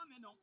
mais non.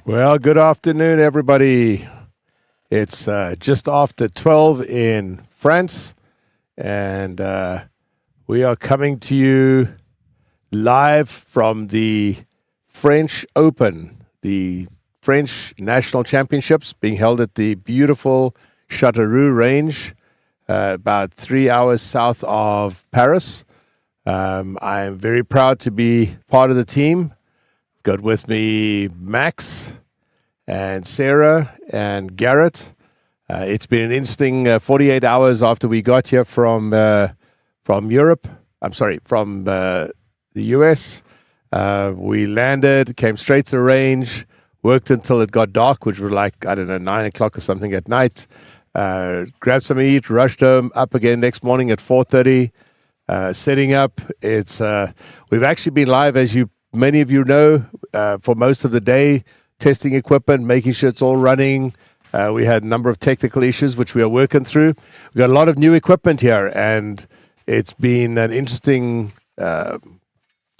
Well, good afternoon, everybody. It's just after 12 in France, and we are coming to you live from the French Open, the French National Championships being held at the beautiful Chateauroux range, about 3 hours south of Paris. I am very proud to be part of the team. Got with me Max and Sarah and Garrett. It's been an interesting 48 hours after we got here from Europe. I'm sorry, from the US. We landed, came straight to the range, worked until it got dark, which was like, I don't know, 9 o'clock or something at night. Grabbed some to eat, rushed home, up again next morning at 4:30. Setting up. We've actually been live, as many of you know, for most of the day, testing equipment, making sure it's all running. We had a number of technical issues which we are working through. We've got a lot of new equipment here, and it's been an interesting, to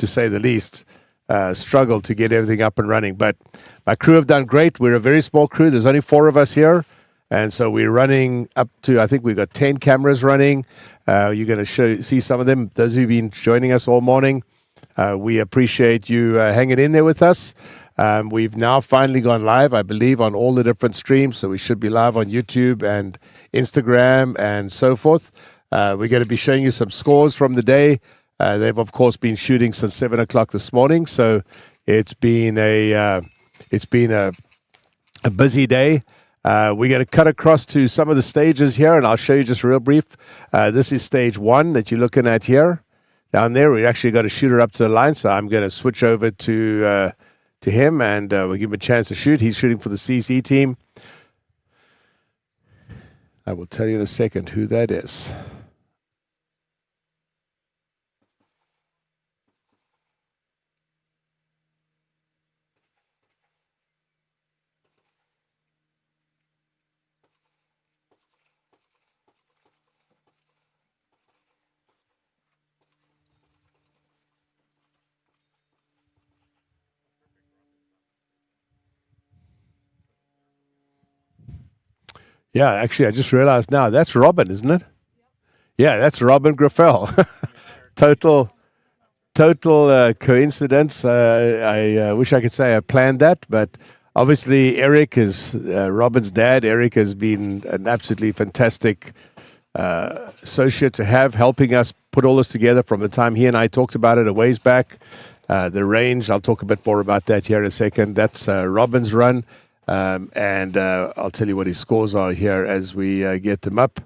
say the least, struggle to get everything up and running. But my crew have done great. We're a very small crew. There's only 4 of us here. And so we're running up to, I think we've got 10 cameras running. You're going to see some of them. Those who've been joining us all morning, we appreciate you hanging in there with us. We've now finally gone live, I believe, on all the different streams. So we should be live on YouTube and Instagram and so forth. We're going to be showing you some scores from the day. They've, of course, been shooting since 7 o'clock this morning. So it's been a busy day. We're going to cut across to some of the stages here, and I'll show you just real brief. This is stage 1 that you're looking at here. Down there, we actually got a shooter up to the line, so I'm going to switch over to him, and we'll give him a chance to shoot. He's shooting for the CC team. I will tell you in a second who that is. Yeah, actually, I just realized now that's Robin, isn't it? Yeah, that's Robin Graffel. total coincidence. I wish I could say I planned that, but obviously Eric is Robin's dad. Eric has been an absolutely fantastic associate to have, helping us put all this together from the time he and I talked about it a ways back. The range, I'll talk a bit more about that here in a second. That's Robin's run. And I'll tell you what his scores are here as we get them up.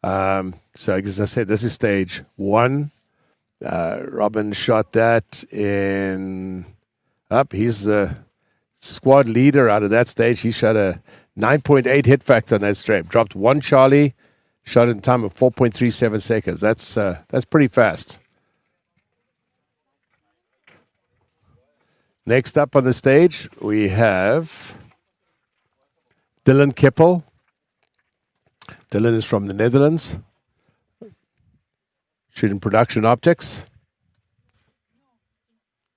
So as I said, this is stage 1. Robin shot that in up. He's the squad leader out of that stage. He shot a 9.8 hit factor on that strap. Dropped 1 Charlie, shot in time of 4.37 seconds. That's pretty fast. Next up on the stage, we have Dylan Kippel. Dylan is from the Netherlands, shooting production optics.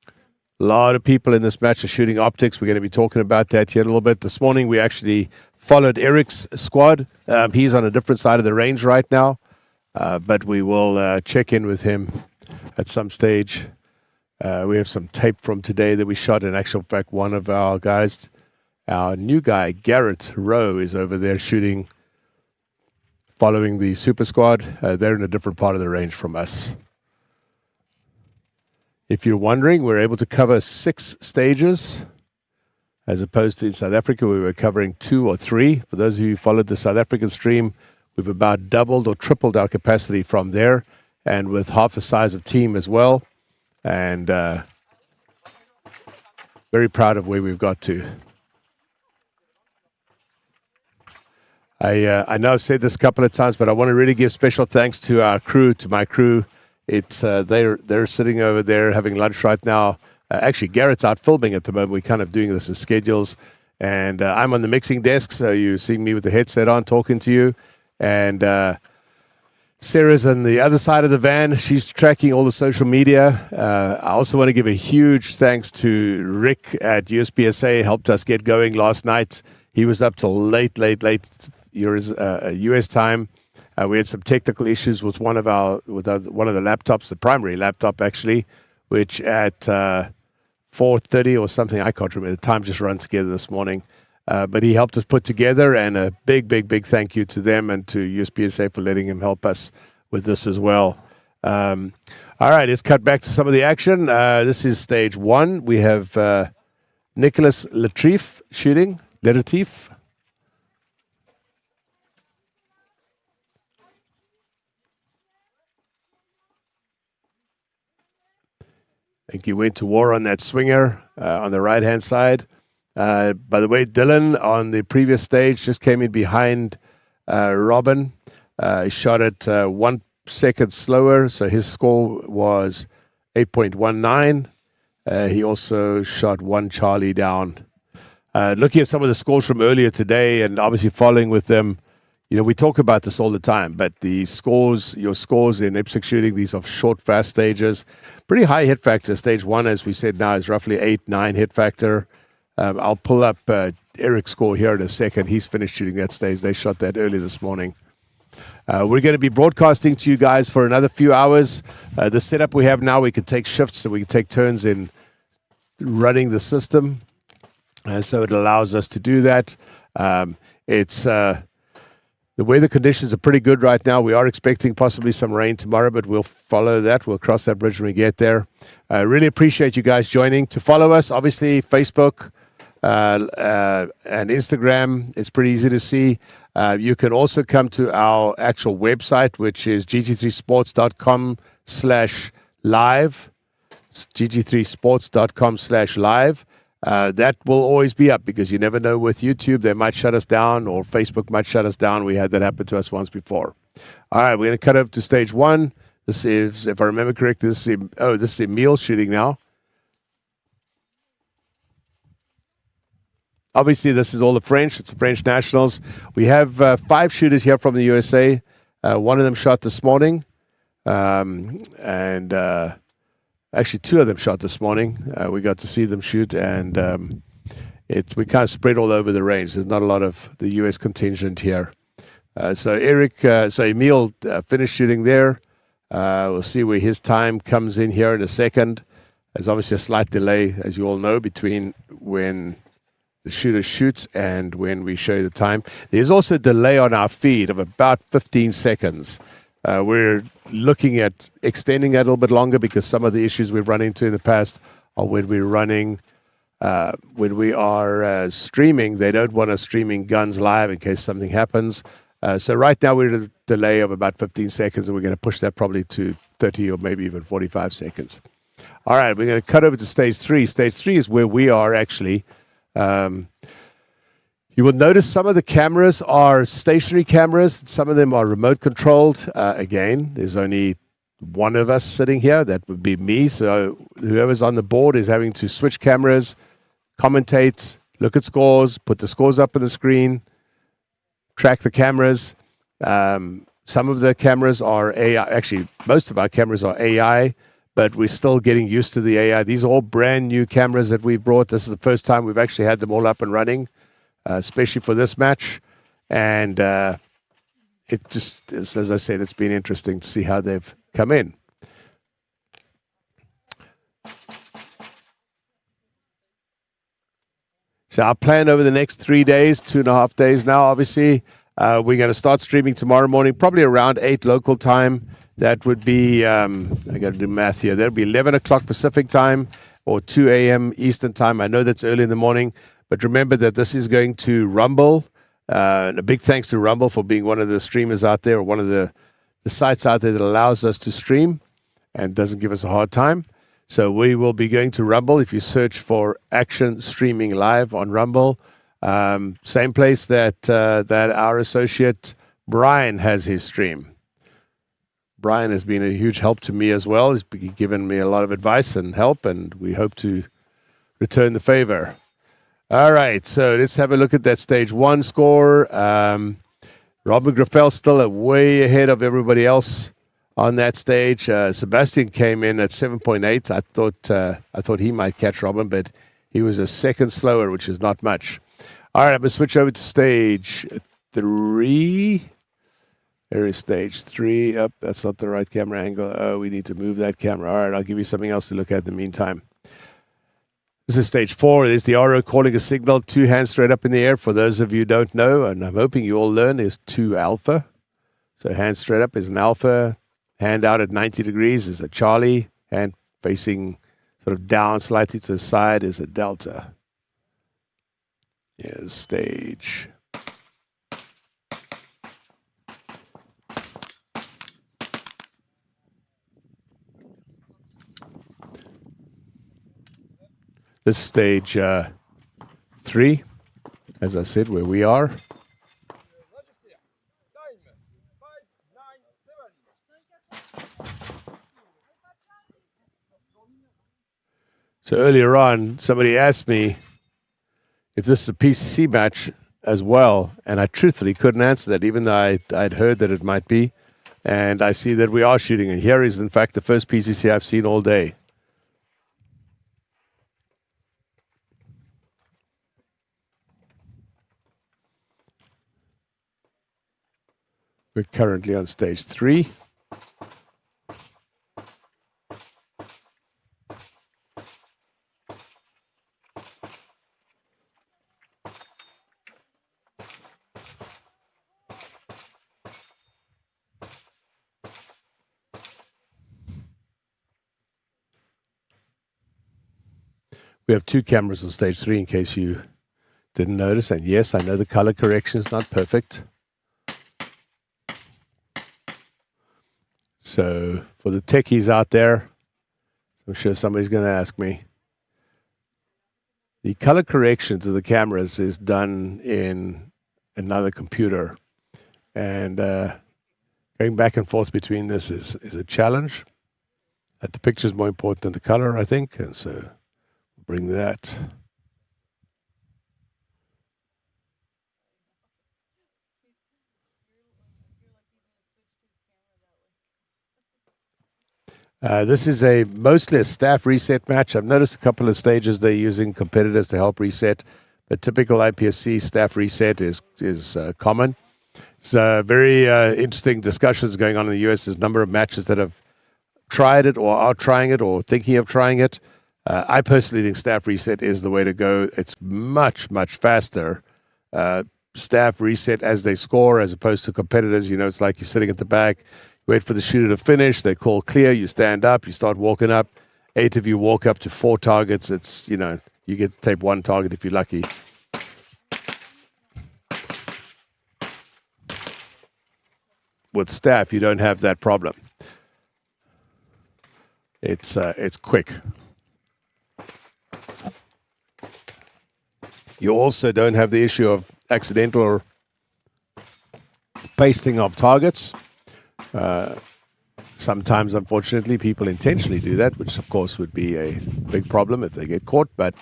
A lot of people in this match are shooting optics. We're going to be talking about that here in a little bit. This morning, we actually followed Eric's squad. He's on a different side of the range right now, but we will check in with him at some stage. We have some tape from today that we shot. In actual fact, one of our guys, our new guy, Garrett Rowe, is over there shooting, following the Super Squad. They're in a different part of the range from us. If you're wondering, we're able to cover 6 stages, as opposed to in South Africa, we were covering 2 or 3. For those of you who followed the South African stream, we've about doubled or tripled our capacity from there, and with half the size of team as well. And very proud of where we've got to. I know I've said this a couple of times, but I want to really give special thanks to our crew, to my crew. It's they're sitting over there having lunch right now. Actually, Garrett's out filming at the moment. We're kind of doing this as schedules. And I'm on the mixing desk, so you're seeing me with the headset on talking to you. And Sarah's on the other side of the van. She's tracking all the social media. I also want to give a huge thanks to Rick at USPSA. Helped us get going last night. He was up till late US time. We had some technical issues with one of the laptops, the primary laptop actually, which at 4:30 or something, I can't remember. The time just ran together this morning. But he helped us put together, and a big thank you to them and to USPSA for letting him help us with this as well. All right, let's cut back to some of the action. This is stage one. We have Nicholas Latif shooting. Latif. I think he went to war on that swinger on the right-hand side. By the way, Dylan on the previous stage just came in behind Robin. He shot it 1 second slower, so his score was 8.19. He also shot one Charlie down. Looking at some of the scores from earlier today and obviously following with them, we talk about this all the time, but the scores, your scores in IPSC shooting, these are short, fast stages. Pretty high hit factor. Stage one, as we said now, is roughly 8-9 hit factor. I'll pull up Eric's score here in a second. He's finished shooting that stage. They shot that early this morning. We're going to be broadcasting to you guys for another few hours. The setup we have now, we can take shifts, so we can take turns in running the system. So it allows us to do that. The weather conditions are pretty good right now. We are expecting possibly some rain tomorrow, but we'll follow that. We'll cross that bridge when we get there. I really appreciate you guys joining. To follow us, obviously, Facebook and Instagram. It's pretty easy to see. You can also come to our actual website, which is gg3sports.com/live. gg3sports.com/live. That will always be up because you never know with YouTube. They might shut us down or Facebook might shut us down. We had that happen to us once before. All right, we're going to cut over to stage one. This is, if I remember correctly, this is Emile shooting now. Obviously, this is all the French. It's the French nationals. We have 5 shooters here from the USA. One of them shot this morning. Actually, 2 of them shot this morning. We got to see them shoot, and we kind of spread all over the range. There's not a lot of the U.S. contingent here. So Emile finished shooting there. We'll see where his time comes in here in a second. There's obviously a slight delay, as you all know, between when the shooter shoots and when we show you the time. There's also a delay on our feed of about 15 seconds. We're looking at extending that a little bit longer because some of the issues we've run into in the past are when we are streaming. They don't want us streaming guns live in case something happens. So right now we're at a delay of about 15 seconds, and we're going to push that probably to 30 or maybe even 45 seconds. All right, we're going to cut over to stage 3. Stage 3 is where we are actually. You will notice some of the cameras are stationary cameras. Some of them are remote controlled. Again, there's only one of us sitting here. That would be me. So whoever's on the board is having to switch cameras, commentate, look at scores, put the scores up on the screen, track the cameras. Some of the cameras are AI. Actually, most of our cameras are AI, but we're still getting used to the AI. These are all brand new cameras that we brought. This is the first time we've actually had them all up and running. Especially for this match. And it just, as I said, it's been interesting to see how they've come in. So our plan over the next 3 days, 2.5 days now, obviously, we're going to start streaming tomorrow morning, probably around 8 local time. That would be, I got to do math here. That'll be 11 o'clock Pacific time or 2 a.m. Eastern time. I know that's early in the morning. But remember that this is going to Rumble. And a big thanks to Rumble for being one of the streamers out there, or one of the sites out there that allows us to stream and doesn't give us a hard time. So we will be going to Rumble. If you search for Action Streaming Live on Rumble, same place that our associate Brian has his stream. Brian has been a huge help to me as well. He's given me a lot of advice and help, and we hope to return the favor. All right, so let's have a look at that stage 1 score. Robin Graffel still way ahead of everybody else on that stage. Sebastian came in at 7.8. I thought he might catch Robin, but he was a second slower, which is not much. All right, I'm going to switch over to stage 3. There is stage 3. Up, that's not the right camera angle. Oh, we need to move that camera. All right, I'll give you something else to look at in the meantime. This is stage 4. There's the RO calling a signal, 2 hands straight up in the air. For those of you who don't know, and I'm hoping you all learn, is 2 alpha. So hand straight up is an alpha. Hand out at 90 degrees is a Charlie. Hand facing sort of down slightly to the side is a delta. Here's stage. This is stage 3, as I said, where we are. So earlier on, somebody asked me if this is a PCC match as well, and I truthfully couldn't answer that, even though I'd heard that it might be. And I see that we are shooting, and here is, in fact, the first PCC I've seen all day. We're currently on stage 3. We have 2 cameras on stage 3 in case you didn't notice. And yes, I know the color correction is not perfect. So for the techies out there, I'm sure somebody's going to ask me. The color correction to the cameras is done in another computer. And going back and forth between this is a challenge. That the picture is more important than the color, I think. And so bring that. This is mostly a staff reset match. I've noticed a couple of stages they're using competitors to help reset. But typical IPSC staff reset is common. It's very interesting discussions going on in the US. There's a number of matches that have tried it or are trying it or thinking of trying it. I personally think staff reset is the way to go. It's much, much faster. Staff reset as they score as opposed to competitors. You know, it's like you're sitting at the back, you wait for the shooter to finish, they call clear, you stand up, you start walking up. 8 of you walk up to 4 targets. It's, you know, you get to tape 1 target if you're lucky. With staff, you don't have that problem. It's quick. You also don't have the issue of accidental pasting of targets. Sometimes, unfortunately, people intentionally do that, which, of course, would be a big problem if they get caught. But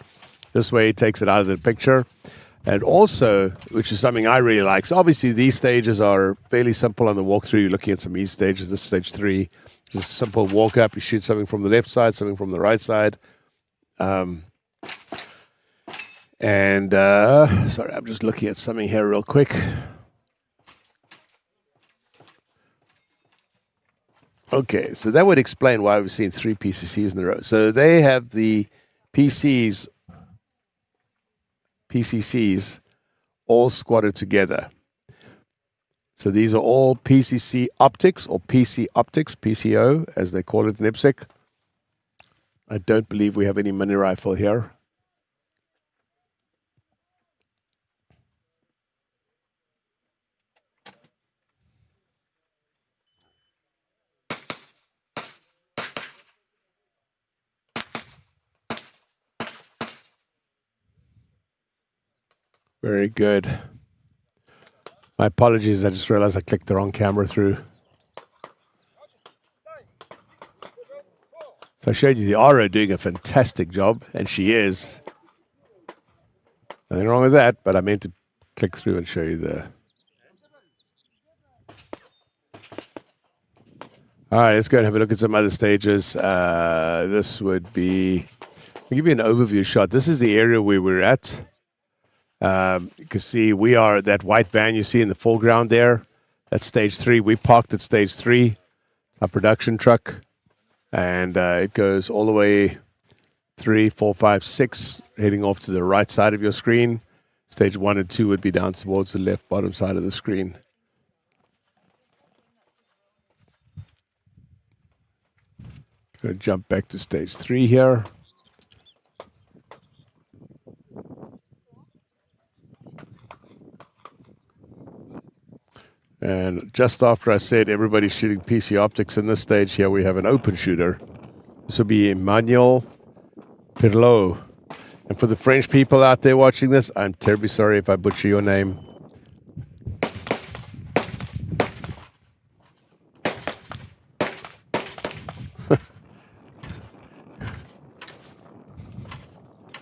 this way, it takes it out of the picture. And also, which is something I really like. So obviously, these stages are fairly simple on the walkthrough. You're looking at some easy stages. This is stage 3. Just a simple walk up. You shoot something from the left side, something from the right side. Sorry, I'm just looking at something here real quick. Okay, so that would explain why we've seen 3 PCCs in a row. So they have the PCCs all squatted together. So these are all PCC optics or PC optics, PCO, as they call it in IPSC. I don't believe we have any mini rifle here. Very good. My apologies, I just realized I clicked the wrong camera through. So I showed you the RO doing a fantastic job, and she is. Nothing wrong with that, but I meant to click through and show you the All right, let's go and have a look at some other stages. This would be, I'll give you an overview shot. This is the area where we're at. You can see we are that white van you see in the foreground there. That's stage 3. We parked at stage 3, our production truck. And it goes all the way 3, 4, 5, 6, heading off to the right side of your screen. Stage 1 and 2 would be down towards the left bottom side of the screen. Going to jump back to stage 3 here. And just after I said everybody's shooting PC optics in this stage, here we have an open shooter. This will be Emmanuel Pirlot. And for the French people out there watching this, I'm terribly sorry if I butcher your name.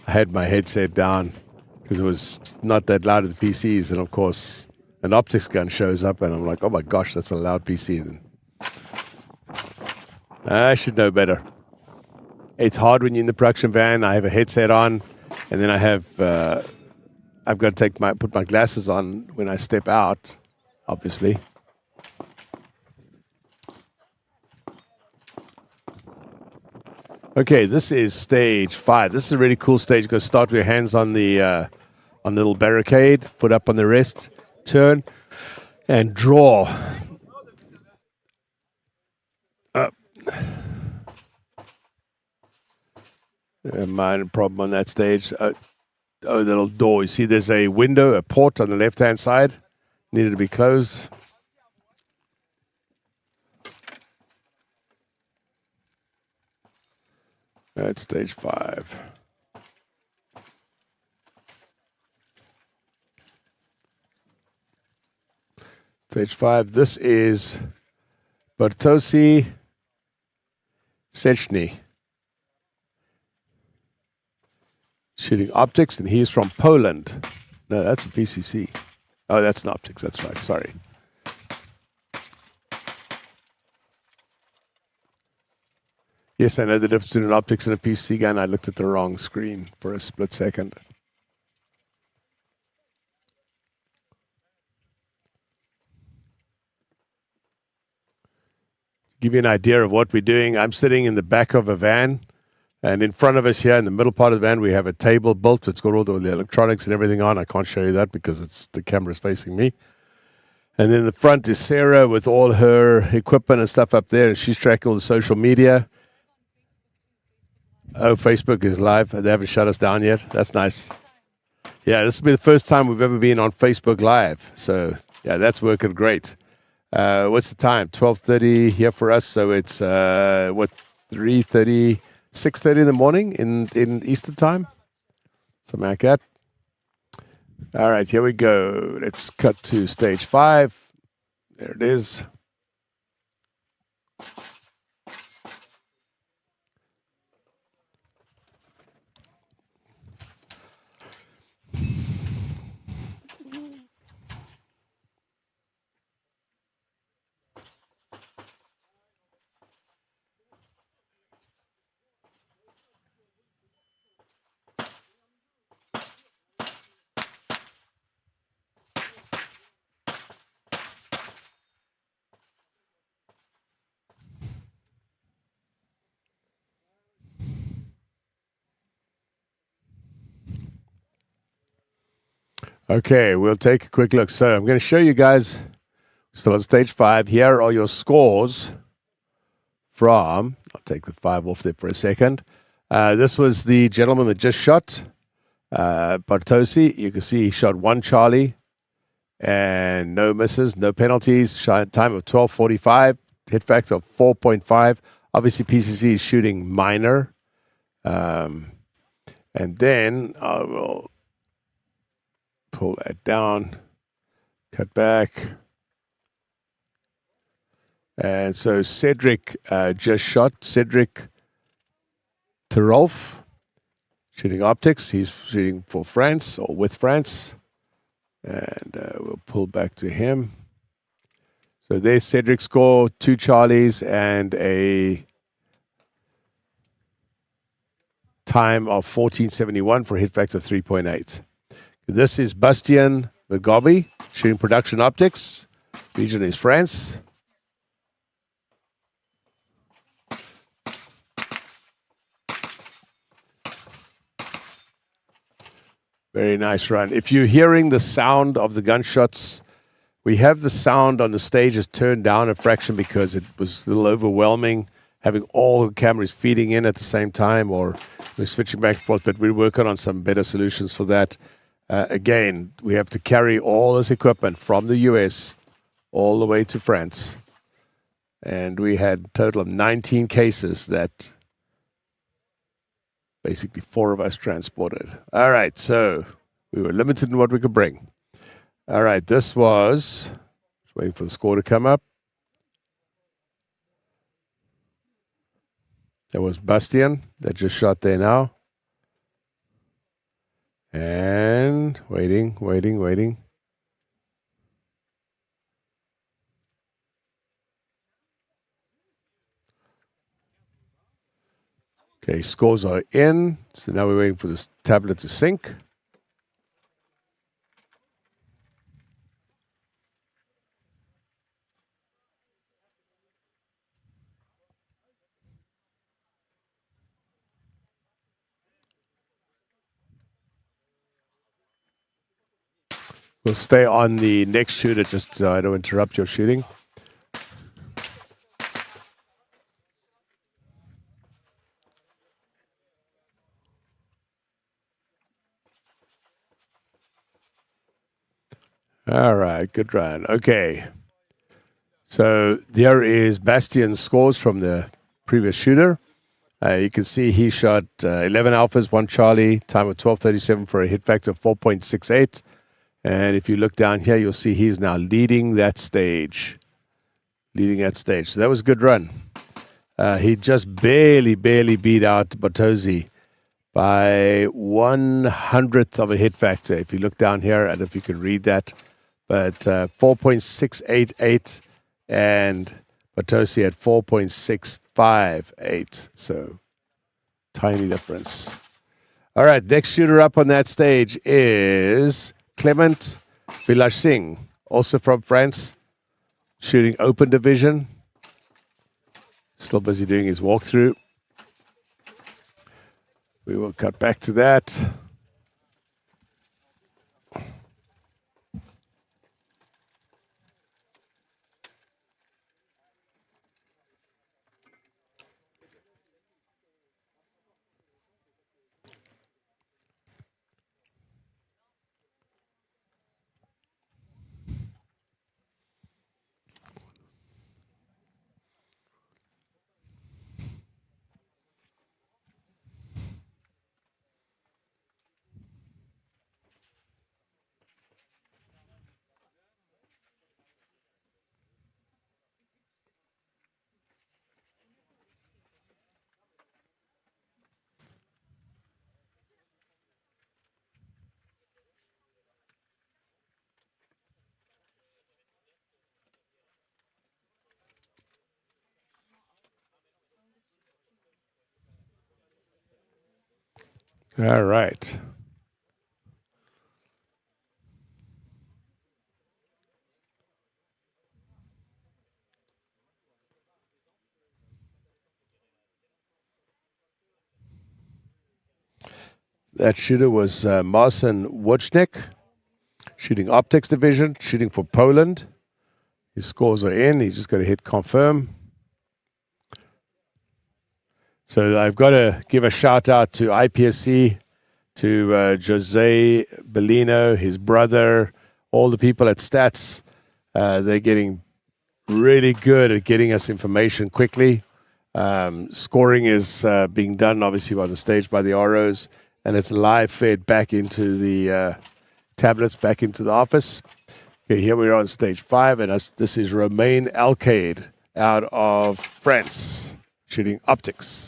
I had my headset down because it was not that loud at the PCs. And of course, an optics gun shows up and I'm like, oh my gosh, that's a loud PC. And I should know better. It's hard when you're in the production van. I have a headset on, and then I've got to put my glasses on when I step out, obviously. Okay, this is stage 5. This is a really cool stage. You're going to start with your hands on the little barricade, foot up on the rest, turn, and draw. Up. A minor problem on that stage. The little door. You see there's a window, a port on the left-hand side. Needed to be closed. That's stage 5. Stage 5. This is Bartosi Sechny. Shooting optics, and he's from Poland. No, that's a PCC. Oh, that's an optics. That's right. Sorry. Yes, I know the difference between an optics and a PCC gun. I looked at the wrong screen for a split second. Give you an idea of what we're doing. I'm sitting in the back of a van. And in front of us here, in the middle part of the van, we have a table built. It's got all the electronics and everything on. I can't show you that because the camera's facing me. And then the front is Sarah with all her equipment and stuff up there. And she's tracking all the social media. Oh, Facebook is live. They haven't shut us down yet. That's nice. Yeah, this will be the first time we've ever been on Facebook Live. So, yeah, that's working great. What's the time? 12:30 here for us. So it's, 3:30? 6:30 in the morning in Eastern time, something like that. All right, here we go. Let's cut to stage 5. There it is. Okay, we'll take a quick look. So I'm going to show you guys, still on stage 5. Here are your scores from, I'll take the 5 off there for a second. This was the gentleman that just shot, Bartosi. You can see he shot 1 Charlie and no misses, no penalties. Time of 12:45, hit factor of 4.5. Obviously, PCC is shooting minor. And then I will pull that down, cut back. And so Cedric just shot. Cedric Terolf, shooting optics. He's shooting for France or with France. And we'll pull back to him. So there's Cedric's score, 2 Charlies and a time of 14.71 for a hit factor of 3.8. This is Bastien Legobi shooting production optics. Region is France. Very nice run. If you're hearing the sound of the gunshots, we have the sound on the stage is turned down a fraction because it was a little overwhelming, having all the cameras feeding in at the same time, or we're switching back and forth, but we're working on some better solutions for that. Again, we have to carry all this equipment from the US all the way to France. And we had a total of 19 cases that basically 4 of us transported. All right, so we were limited in what we could bring. All right, this was, just waiting for the score to come up. That was Bastien that just shot there now. And waiting. Okay, scores are in. So now we're waiting for this tablet to sync. We'll stay on the next shooter just so I don't interrupt your shooting. All right, good run. Okay. So there is Bastien's scores from the previous shooter. You can see he shot 11 alphas, 1 Charlie, time of 12.37 for a hit factor of 4.68. And if you look down here, you'll see he's now leading that stage. So that was a good run. He just barely beat out Botosi by 1/100th of a hit factor. If you look down here, I don't know if you can read that, but 4.688 and Botosi at 4.658. So tiny difference. All right, next shooter up on that stage is Clement Villachsing, also from France, shooting open division. Still busy doing his walkthrough. We will cut back to that. All right. That shooter was Marcin Wojcik, shooting optics division, shooting for Poland. His scores are in. He's just got to hit confirm. So I've got to give a shout out to IPSC, to Jose Bellino, his brother, all the people at Stats. They're getting really good at getting us information quickly. Scoring is being done, obviously, by the stage, by the ROs, and it's live fed back into the tablets, back into the office. Okay, here we are on stage 5, and this is Romain Alcaide out of France, shooting optics.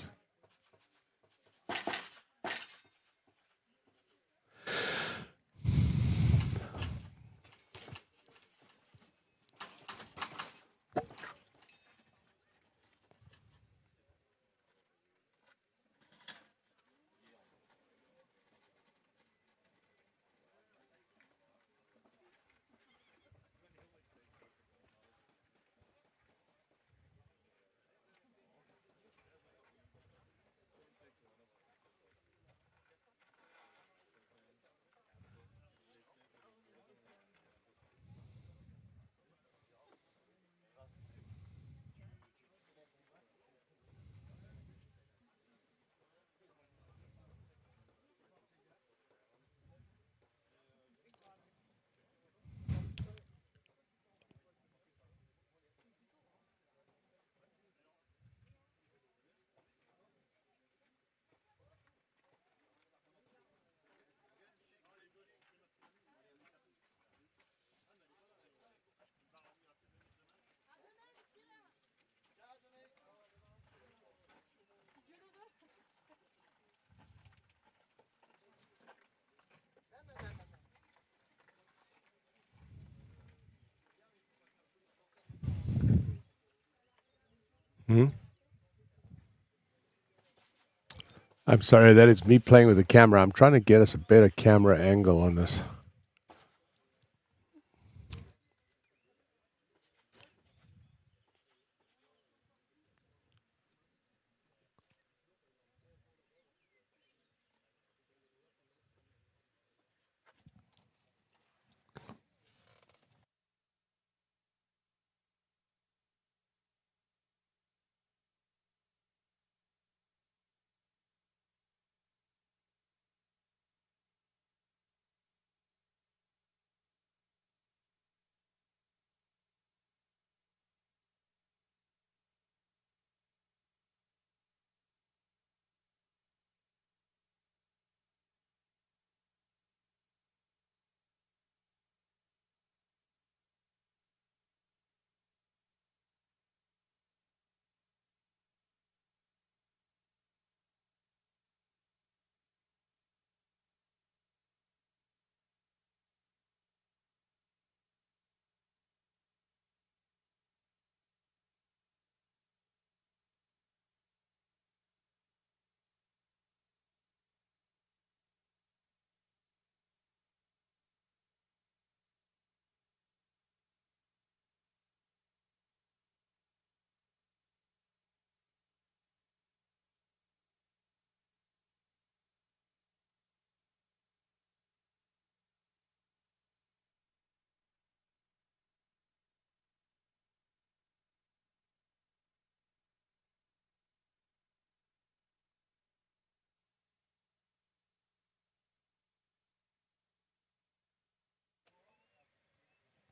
I'm sorry, that is me playing with the camera. I'm trying to get us a better camera angle on this.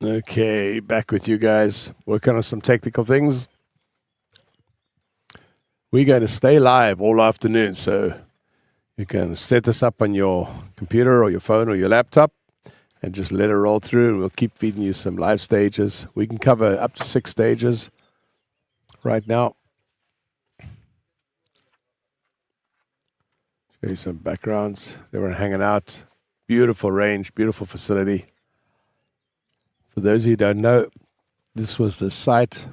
Okay, back with you guys. Working on some technical things. We're going to stay live all afternoon, so you can set this up on your computer or your phone or your laptop and just let it roll through, and we'll keep feeding you some live stages. We can cover up to 6 stages right now. Show you some backgrounds. They were hanging out. Beautiful range, beautiful facility. For those of you who don't know, this was the site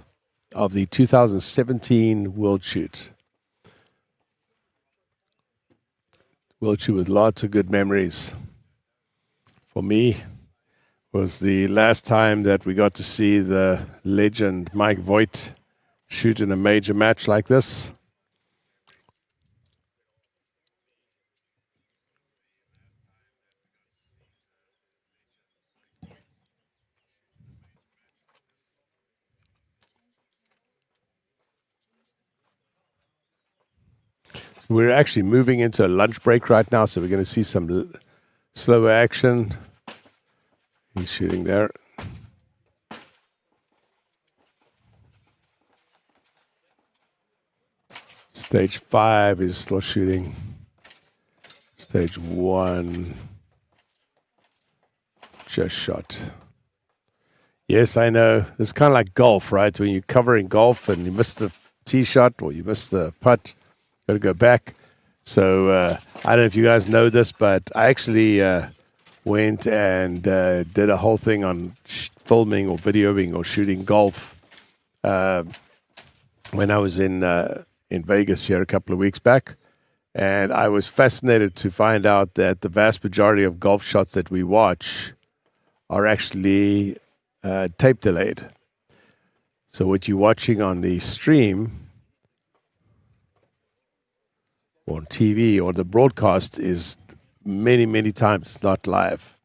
of the 2017 World Shoot. World Shoot with lots of good memories. For me, was the last time that we got to see the legend Mike Voigt shoot in a major match like this. We're actually moving into a lunch break right now, so we're going to see some slower action. He's shooting there. Stage 5 is still shooting. Stage 1 just shot. Yes, I know. It's kind of like golf, right? When you're covering golf and you miss the tee shot or you miss the putt, got to go back. So I don't know if you guys know this, but I actually went and did a whole thing on filming or videoing or shooting golf when I was in Vegas here a couple of weeks back. And I was fascinated to find out that the vast majority of golf shots that we watch are actually tape delayed. So what you're watching on the stream or on TV or the broadcast is many, many times not live.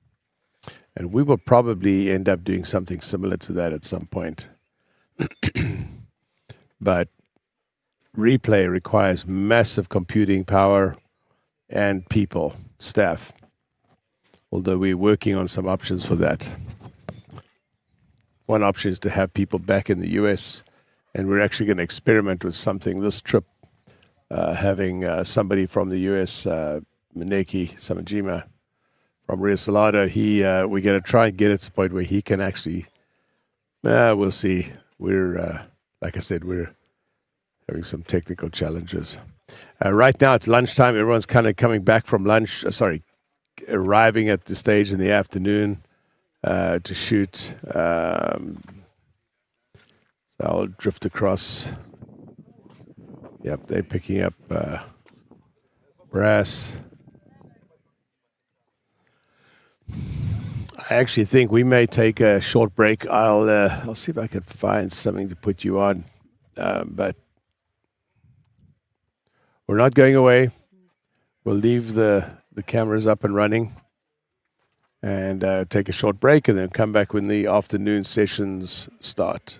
And we will probably end up doing something similar to that at some point. But replay requires massive computing power and people, staff, although we're working on some options for that. One option is to have people back in the US, and we're actually going to experiment with something this trip, having somebody from the US, Maneki Samajima from Rio Salado. We're going to try and get it to the point where he can actually, we'll see. We're, like I said, we're having some technical challenges. Right now it's lunchtime. Everyone's kind of coming back from lunch, arriving at the stage in the afternoon to shoot. So I'll drift across. Yep, they're picking up brass. I actually think we may take a short break. I'll see if I can find something to put you on, but we're not going away. We'll leave the cameras up and running, and take a short break, and then come back when the afternoon sessions start.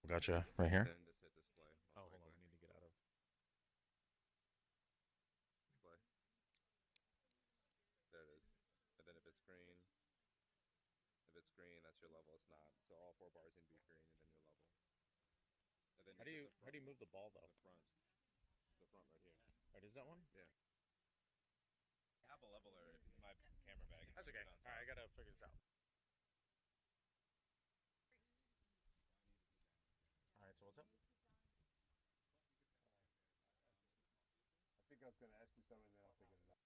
Gotcha. Right here. Then just hit display. Oh, hold on. I need to get out of. Display. There it is. And then if it's green, that's your level. It's not. So all four bars need to be green, and then your level. And then How do you move the ball though? the front. It's the front right here. Right, is that one? Yeah. I have a leveler in my camera bag. That's okay. All right, I gotta figure this out. All right, so what's up? I think I was going to ask you something, then I'll figure it out.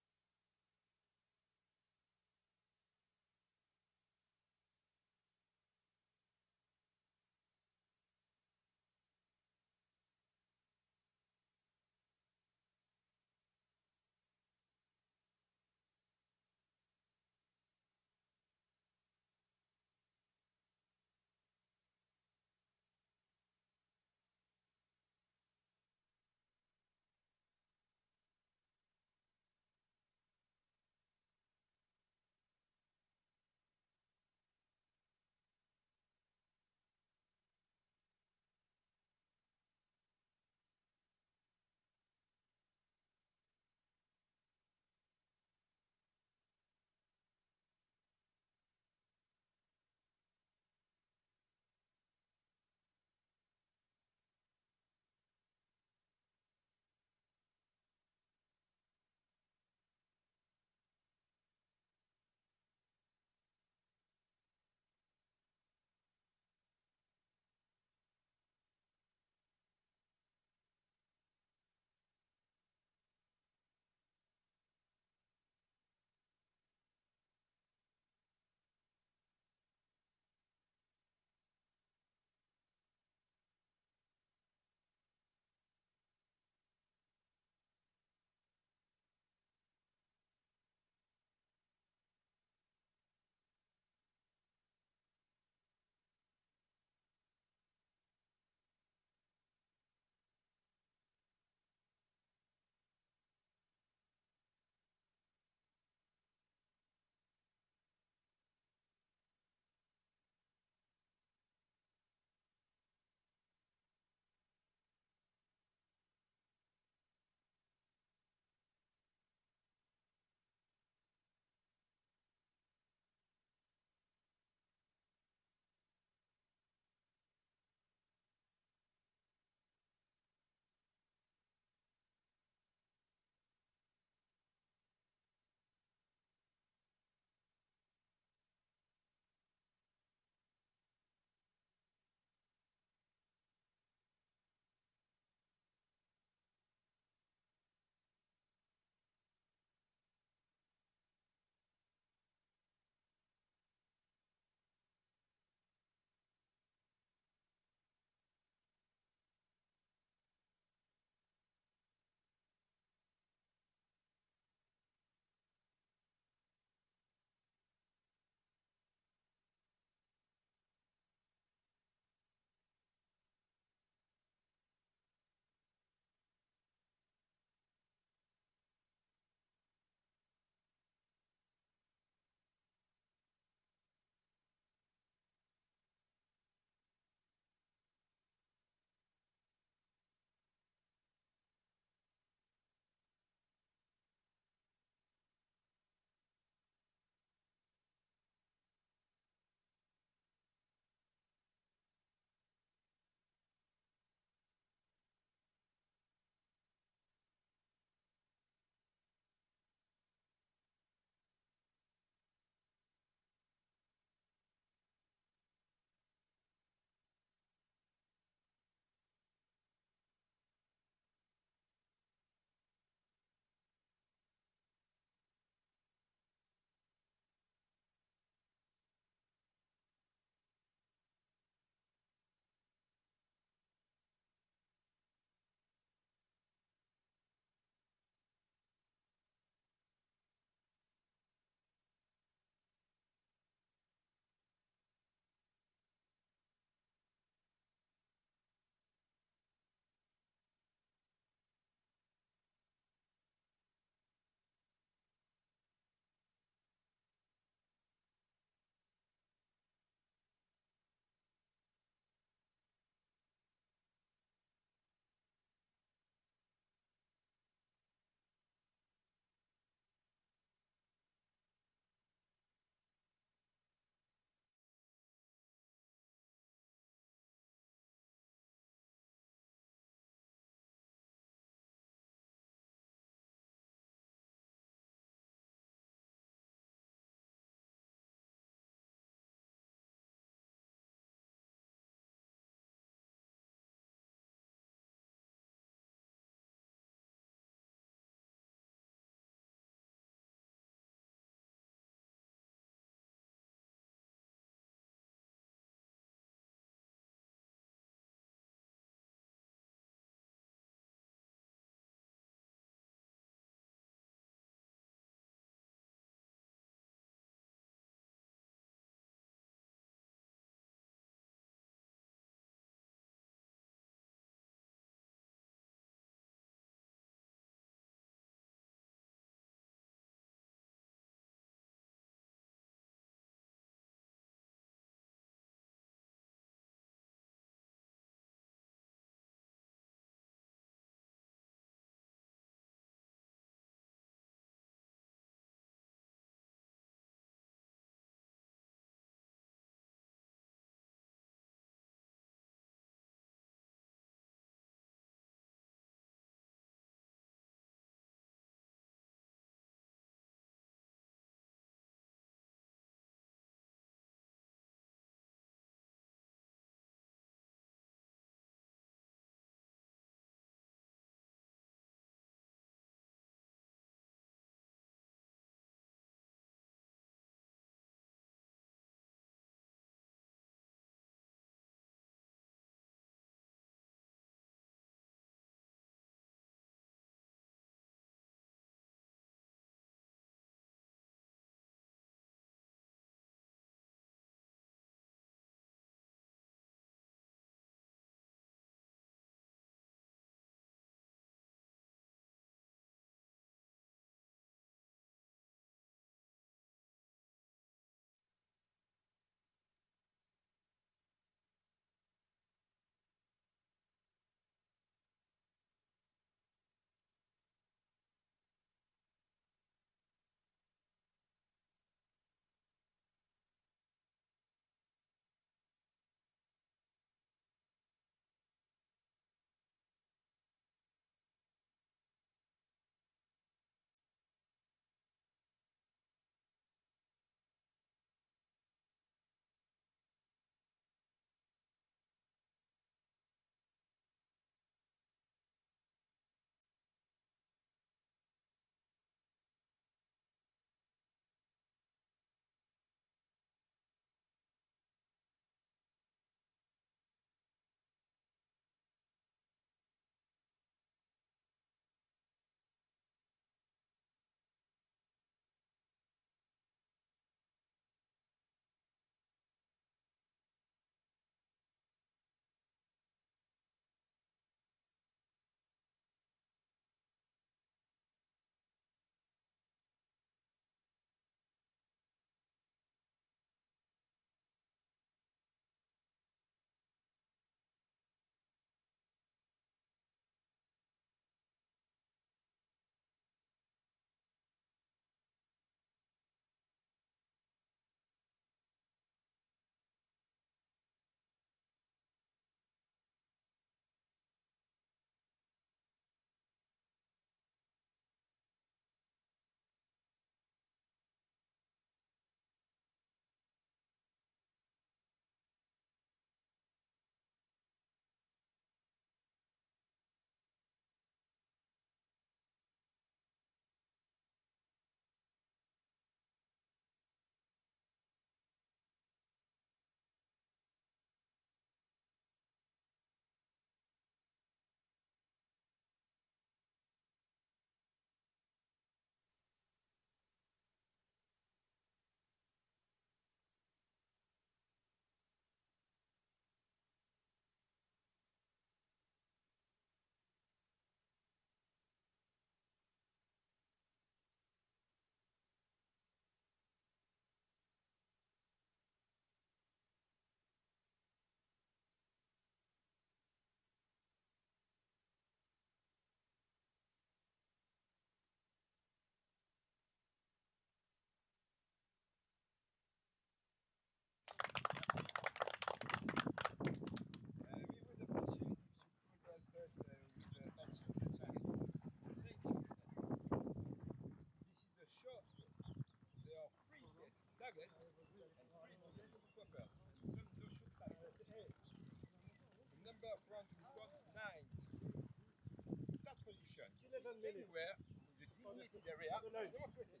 everywhere in the designated area demonstrated.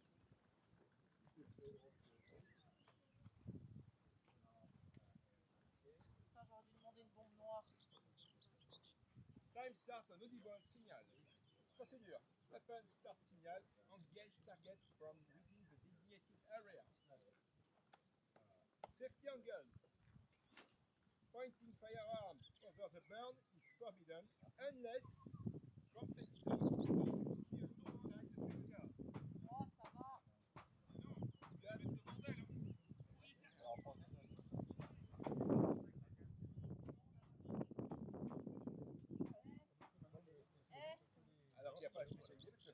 Putain, j'aurais dû demander une bombe noire. Time start on audible signal. Procedure. Open start signal. Engage target from within the designated area. Safety angles. Pointing firearms over the burn is forbidden unless competitors appear outside the trigger. Oh, ça va. Tu as le bordel, hein. Alors qu'il n'y a pas à spécialiser parce que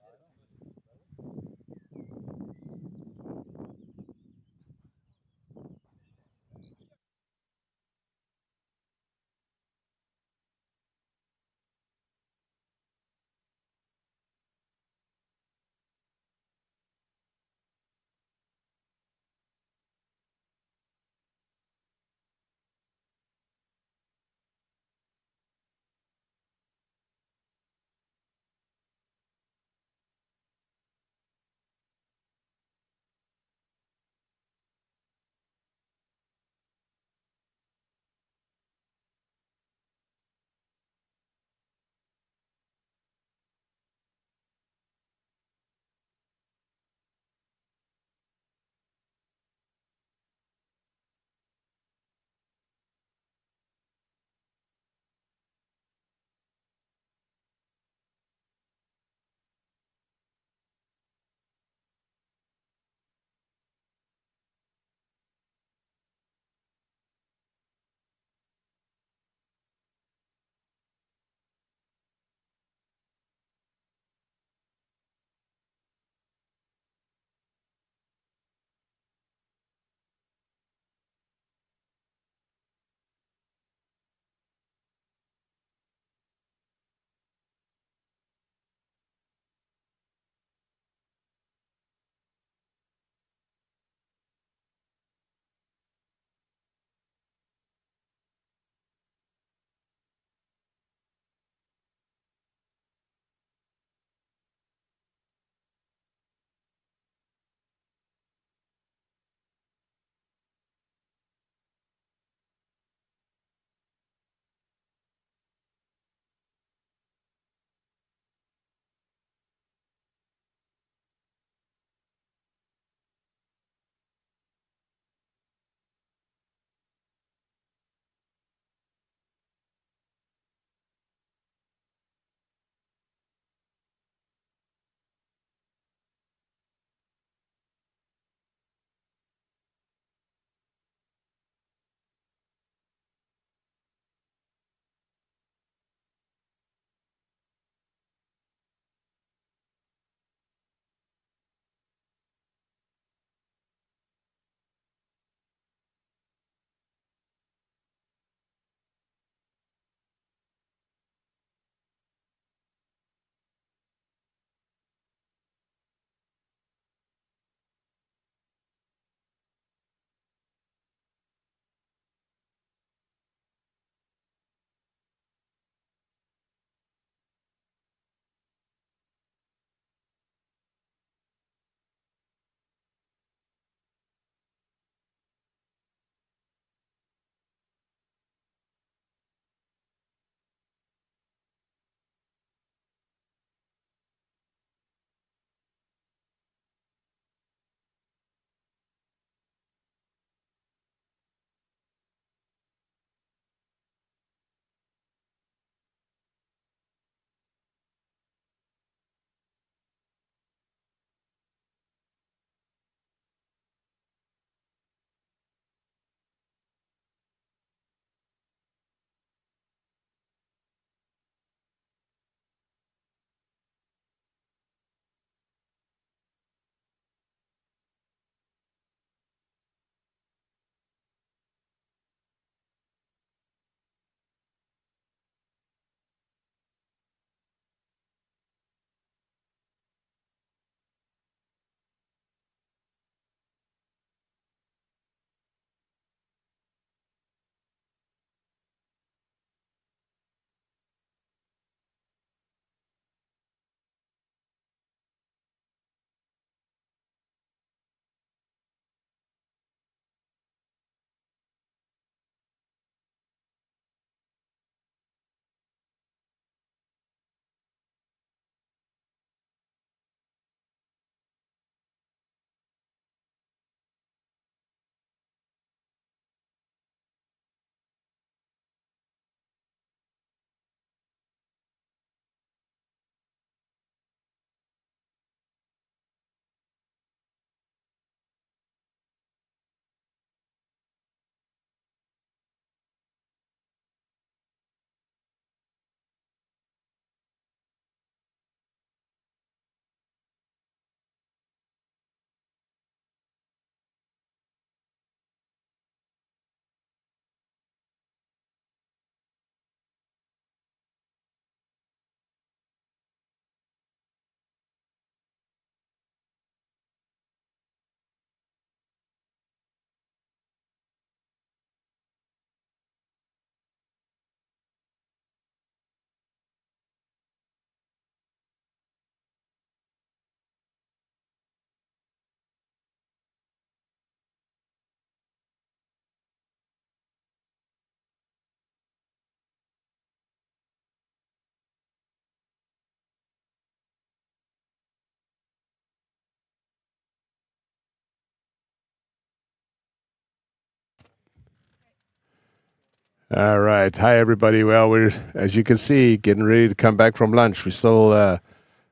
All right. Hi, everybody. Well, we're, as you can see, getting ready to come back from lunch. We still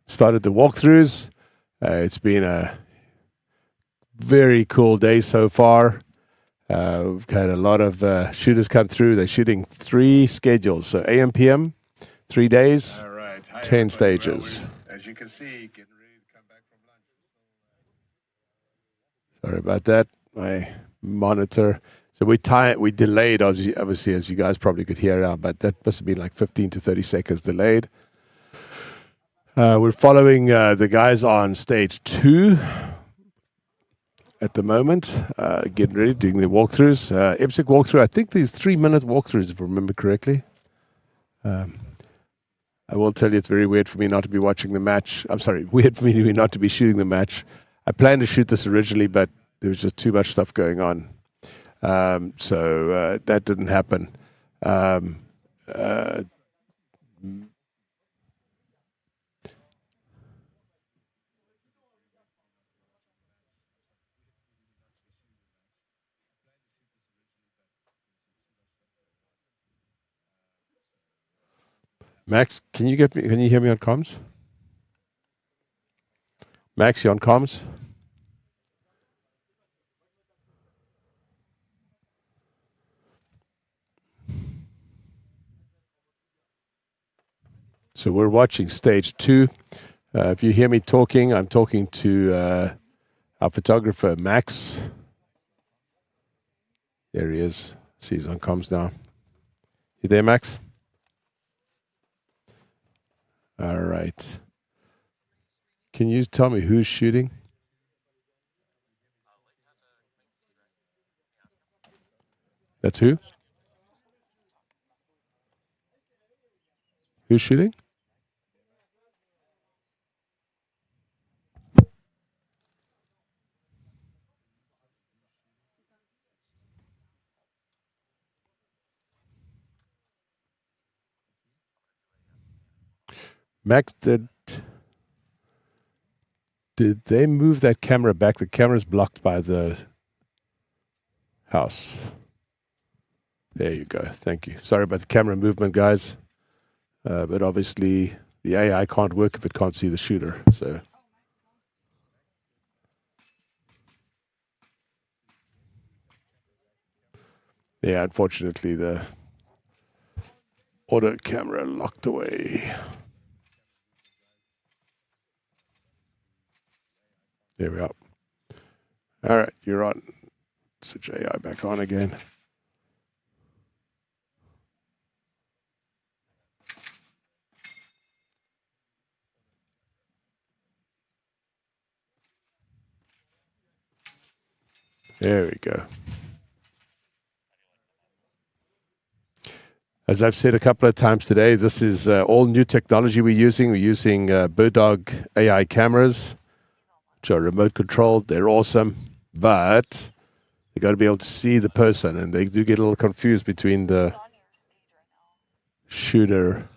started the walkthroughs. It's been a very cool day so far. We've had a lot of shooters come through. They're shooting 3 schedules. So AM, PM, 3 days, All right. Hi, 10 everybody. stages. Well, as you can see, getting ready to come back from lunch. Sorry about that. My monitor. So we delayed, obviously, as you guys probably could hear out, but that must have been like 15 to 30 seconds delayed. We're following the guys on stage 2 at the moment, getting ready, doing the walkthroughs. IPSC walkthrough, I think these 3-minute walkthroughs, if I remember correctly. I will tell you, it's very weird for me not to be watching the match. I'm sorry, weird for me not to be shooting the match. I planned to shoot this originally, but there was just too much stuff going on. So that didn't happen. Max, can you hear me on comms? Max, you on comms? So we're watching stage 2. If you hear me talking, I'm talking to our photographer, Max. There he is. See, he's on comms now. You there, Max? All right. Can you tell me who's shooting? That's who? Who's shooting? Max, did they move that camera back? The camera's blocked by the house. There you go. Thank you. Sorry about the camera movement, guys. But obviously, the AI can't work if it can't see the shooter. So, yeah, unfortunately, the auto camera locked away. There we are. All right, you're on. Switch AI back on again. There we go. As I've said a couple of times today, this is all new technology we're using. We're using Bird Dog AI cameras, which are remote controlled. They're awesome, but you got to be able to see the person, and they do get a little confused between the shooter.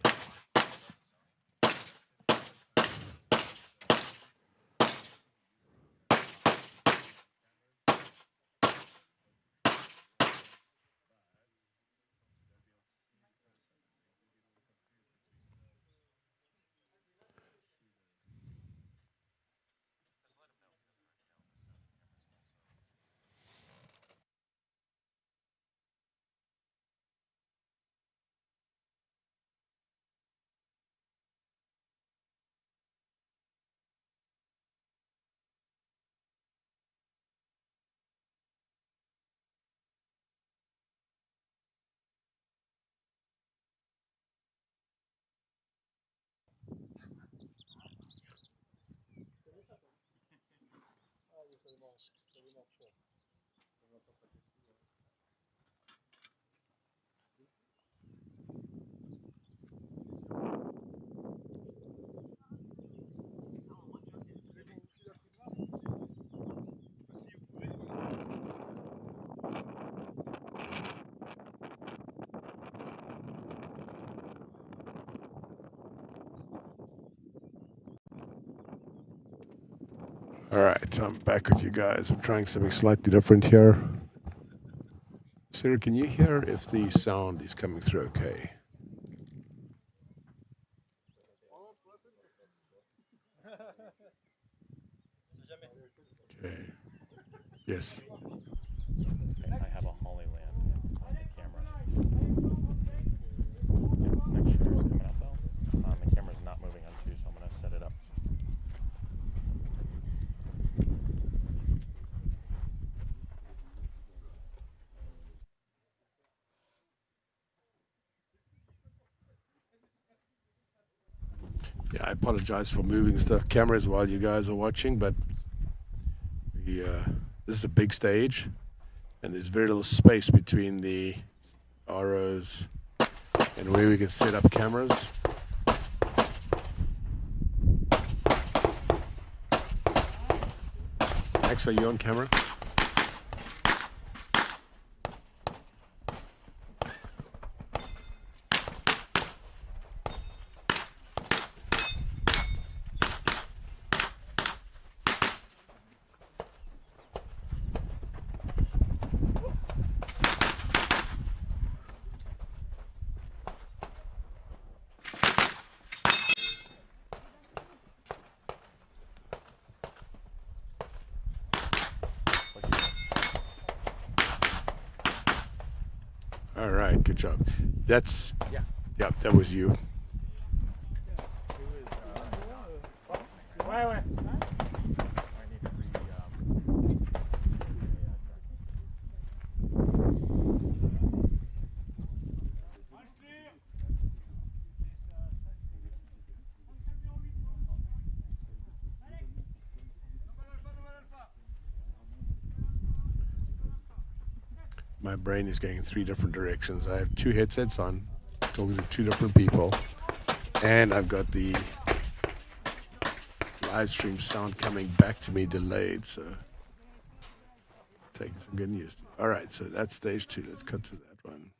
All right, I'm back with you guys. I'm trying something slightly different here. Sarah, can you hear if the sound is coming through okay? Okay. Yes. Okay, I have a Holly Land on the camera. Yeah, next shooter's coming up though. The camera's not moving on two, so I'm gonna set it up. Yeah, I apologize for moving the cameras while you guys are watching, but this is a big stage, and there's very little space between the ROs and where we can set up cameras. Max, are you on camera? All right, good job. That's Yeah. Yeah, that was you. Ouais, ouais. I need to My brain is going in three different directions. I have two headsets on, talking to two different people, and I've got the live stream sound coming back to me delayed, so taking some good news. All right, so that's stage two. Let's cut to that one.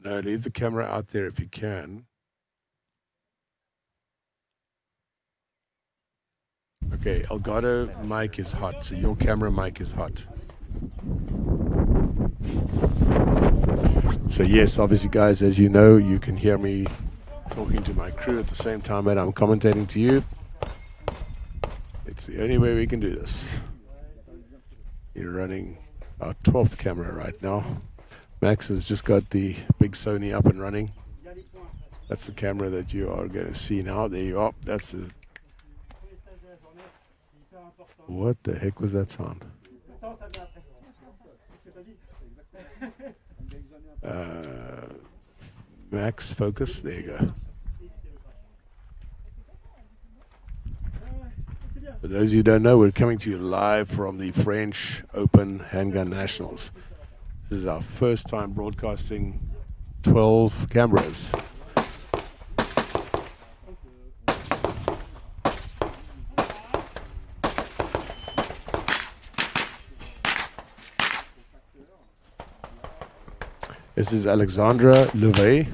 No, leave the camera out there if you can. Okay, Elgato mic is hot, so your camera mic is hot. So yes, obviously guys, as you know, you can hear me talking to my crew at the same time that I'm commentating to you. It's the only way we can do this. You're running our 12th camera right now. Max has just got the big Sony up and running. That's the camera that you are going to see now. There you are. That's the... What the heck was that sound? Max, focus. There you go. For those of you who don't know, we're coming to you live from the French Open Handgun Nationals. This is our first time broadcasting 12 cameras. This is Alexandra Louvet,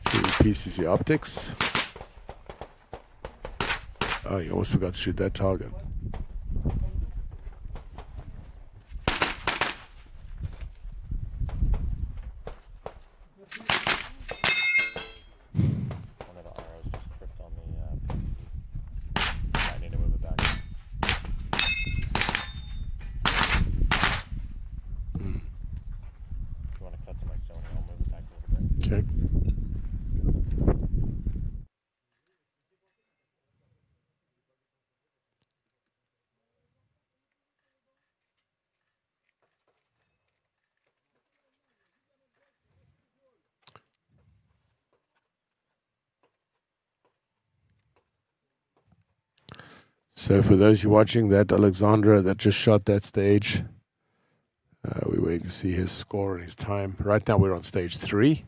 shooting PCC optics. Oh, you almost forgot to shoot that target. One of the ROs just tripped on the I need to move it back. If you want to cut to my Sony, I'll move it back a little bit. Okay. So for those you watching, that Alexandra that just shot that stage, we're waiting to see his score and his time. Right now we're on stage 3.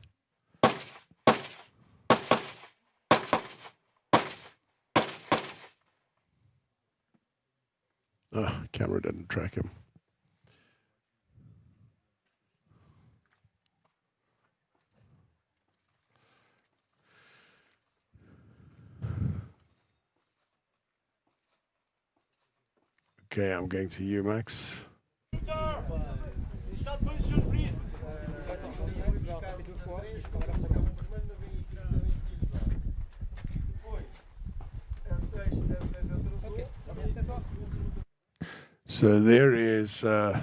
Camera didn't track him. Okay, I'm going to you, Max. Start position, please. So there is. Nope,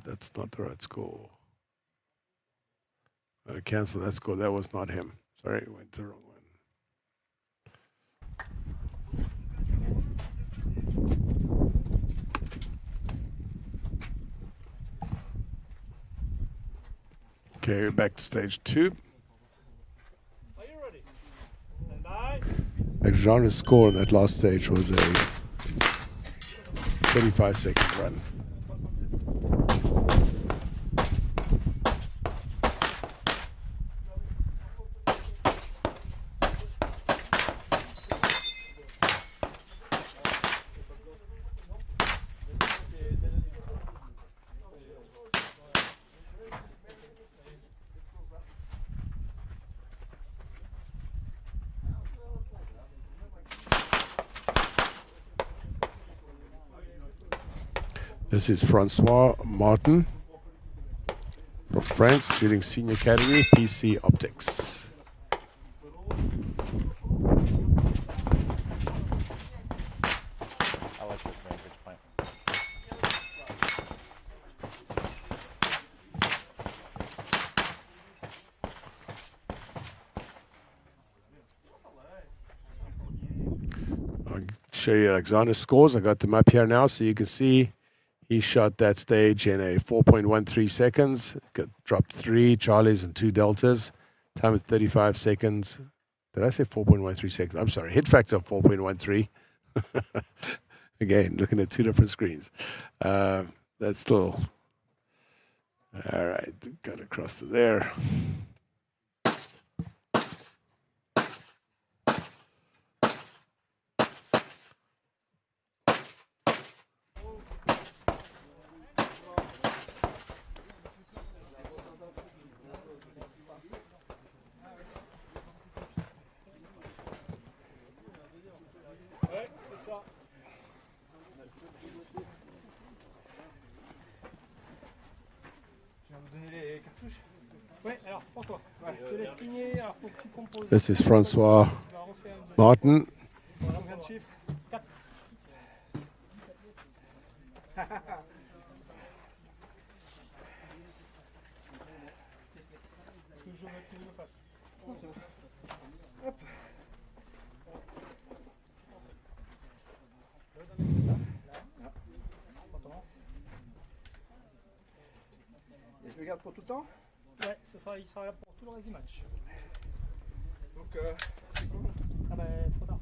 that's not the right score. Cancel that score. That was not him. Sorry, went the wrong one. Okay, back to stage 2. Are you ready? Stand by. Jean's score in that last stage was a 35-second run. This is Francois Martin from France, shooting senior category, PC Optics. I like this vantage point. I'll show you Alexander's scores. I got them up here now so you can see he shot that stage in a 4.13 seconds. Dropped 3 Charlies and 2 Deltas. Time at 35 seconds. Did I say 4.13 seconds? I'm sorry. Hit factor of 4.13. Again, looking at 2 different screens. That's still... All right. Got across to there. Ouais, c'est ça. Je vais vous donner les cartouches. Ouais, alors François, je te laisse signer. Alors faut que tu composes. This is Francois Tu vas refaire une Martin. combien de chiffres 4. Est-ce que je veux que tu le fasses? Non, c'est bon. Hop. Et je le garde pour tout le temps? Ouais, il sera là pour tout le reste du match. Donc, ah bah, trop tard.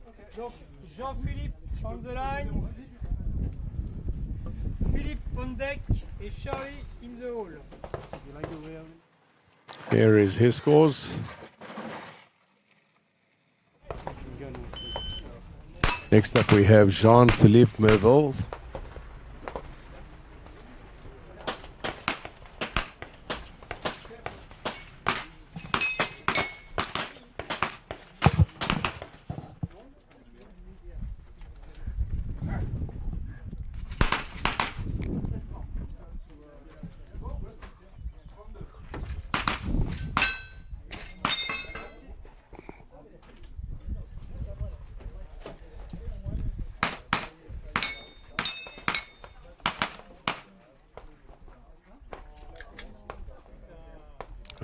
Okay. Donc, Jean-Philippe on the line, Philippe on deck et Charlie in the hall. Here is his scores. Next up we have Jean-Philippe Merville.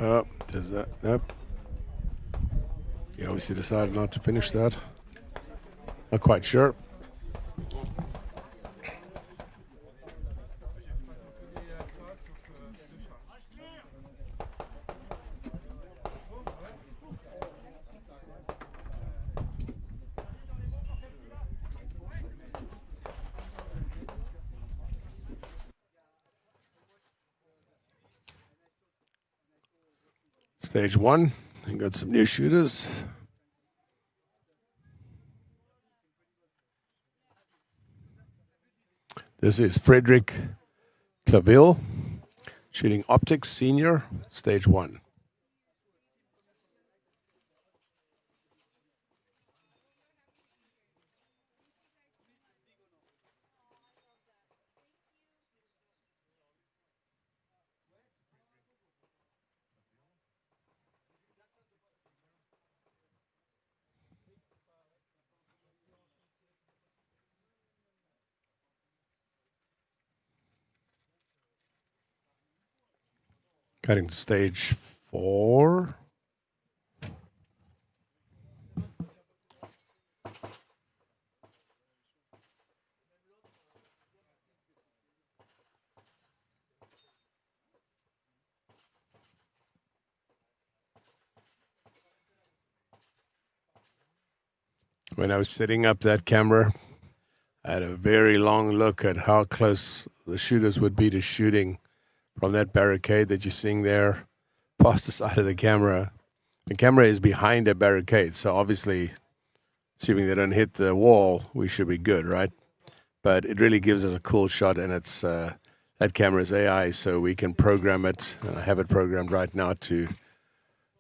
Oh, does that? Nope. He obviously decided not to finish that. Not quite sure. Stage 1, we got some new shooters. This is Frederick Claville, shooting optics, senior, stage 1. Cutting to stage 4. When I was setting up that camera, I had a very long look at how close the shooters would be to shooting from that barricade that you're seeing there past the side of the camera. The camera is behind a barricade, so obviously, assuming they don't hit the wall, we should be good, right? But it really gives us a cool shot, and it's that camera is AI, so we can program it. And I have it programmed right now to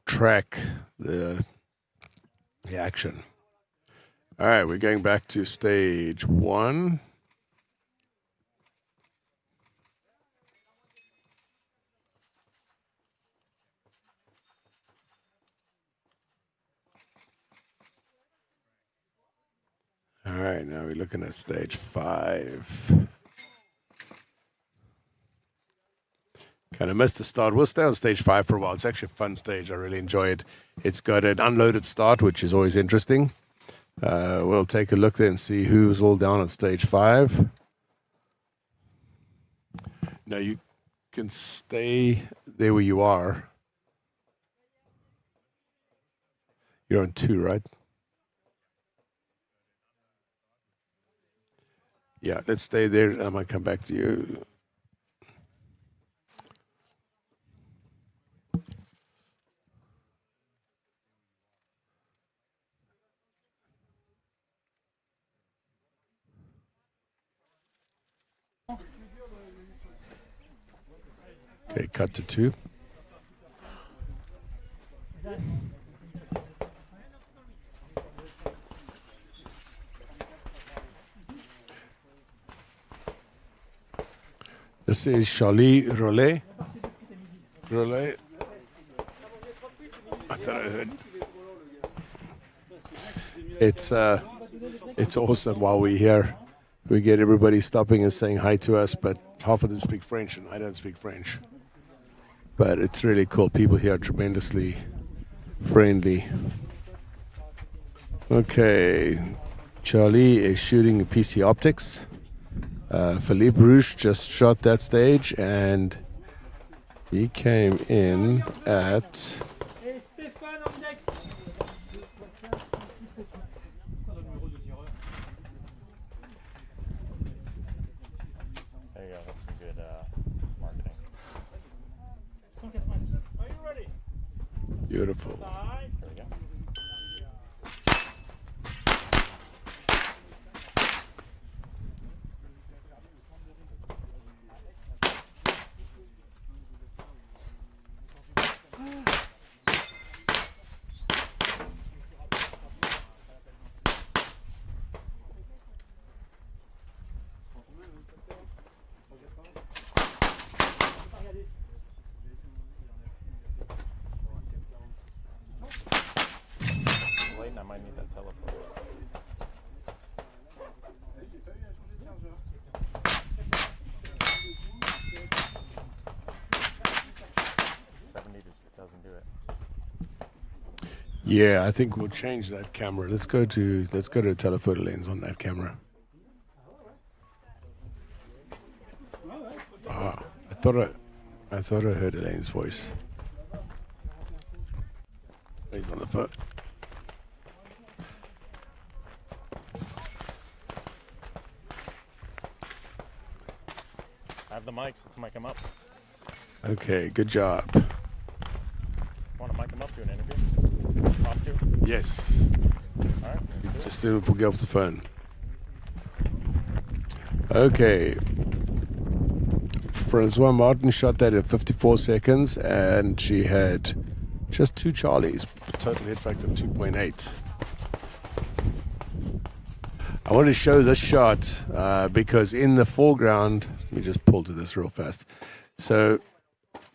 track the action. All right, we're going back to stage 1. All right, now we're looking at stage 5. Kind of missed the start. We'll stay on stage 5 for a while. It's actually a fun stage. I really enjoy it. It's got an unloaded start, which is always interesting. We'll take a look there and see who's all down on stage 5. Now you can stay there where you are. You're on 2, right? Yeah, let's stay there. I might come back to you. Okay, cut to 2. This is Joly Rollet. Rollet. I thought I heard. It's awesome while we're here. We get everybody stopping and saying hi to us, but half of them speak French and I don't speak French. But it's really cool. People here are tremendously friendly. Okay, Charlie is shooting PC optics. Philippe Rouge just shot that stage and he came in at There you go. That's some good marketing. Are you ready? beautiful. There we go. Layton, I might need that telephone. Doesn't do it. Yeah, I think we'll change that camera. Let's go to a telephoto lens on that camera. Ah, I thought I heard Elaine's voice. He's on the phone. I have the mics. Let's mic him up. Okay, good job. Want to mic him up to an interview? Prompt to? Yes. All right. Just didn't forget off the phone. Okay. Francois Martin shot that in 54 seconds, and she had just 2 Charlies, total hit factor of 2.8. I want to show this shot because in the foreground, let me just pull to this real fast. So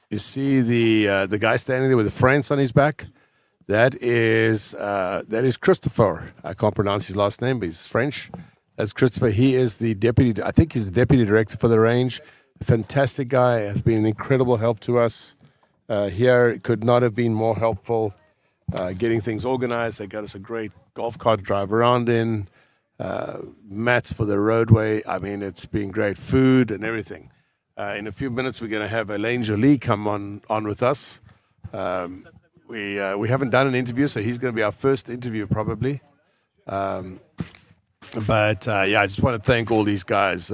you see the guy standing there with the France on his back. That is Christopher. I can't pronounce his last name, but he's French. That's Christopher. He is the deputy. I think he's the deputy director for the range. Fantastic guy. Has been an incredible help to us here. Could not have been more helpful getting things organized. They got us a great golf cart to drive around in. Mats for the roadway. I mean, it's been great. Food and everything. In a few minutes, we're going to have Alain Joly come on with us. We haven't done an interview, so he's going to be our first interview probably. But I just want to thank all these guys.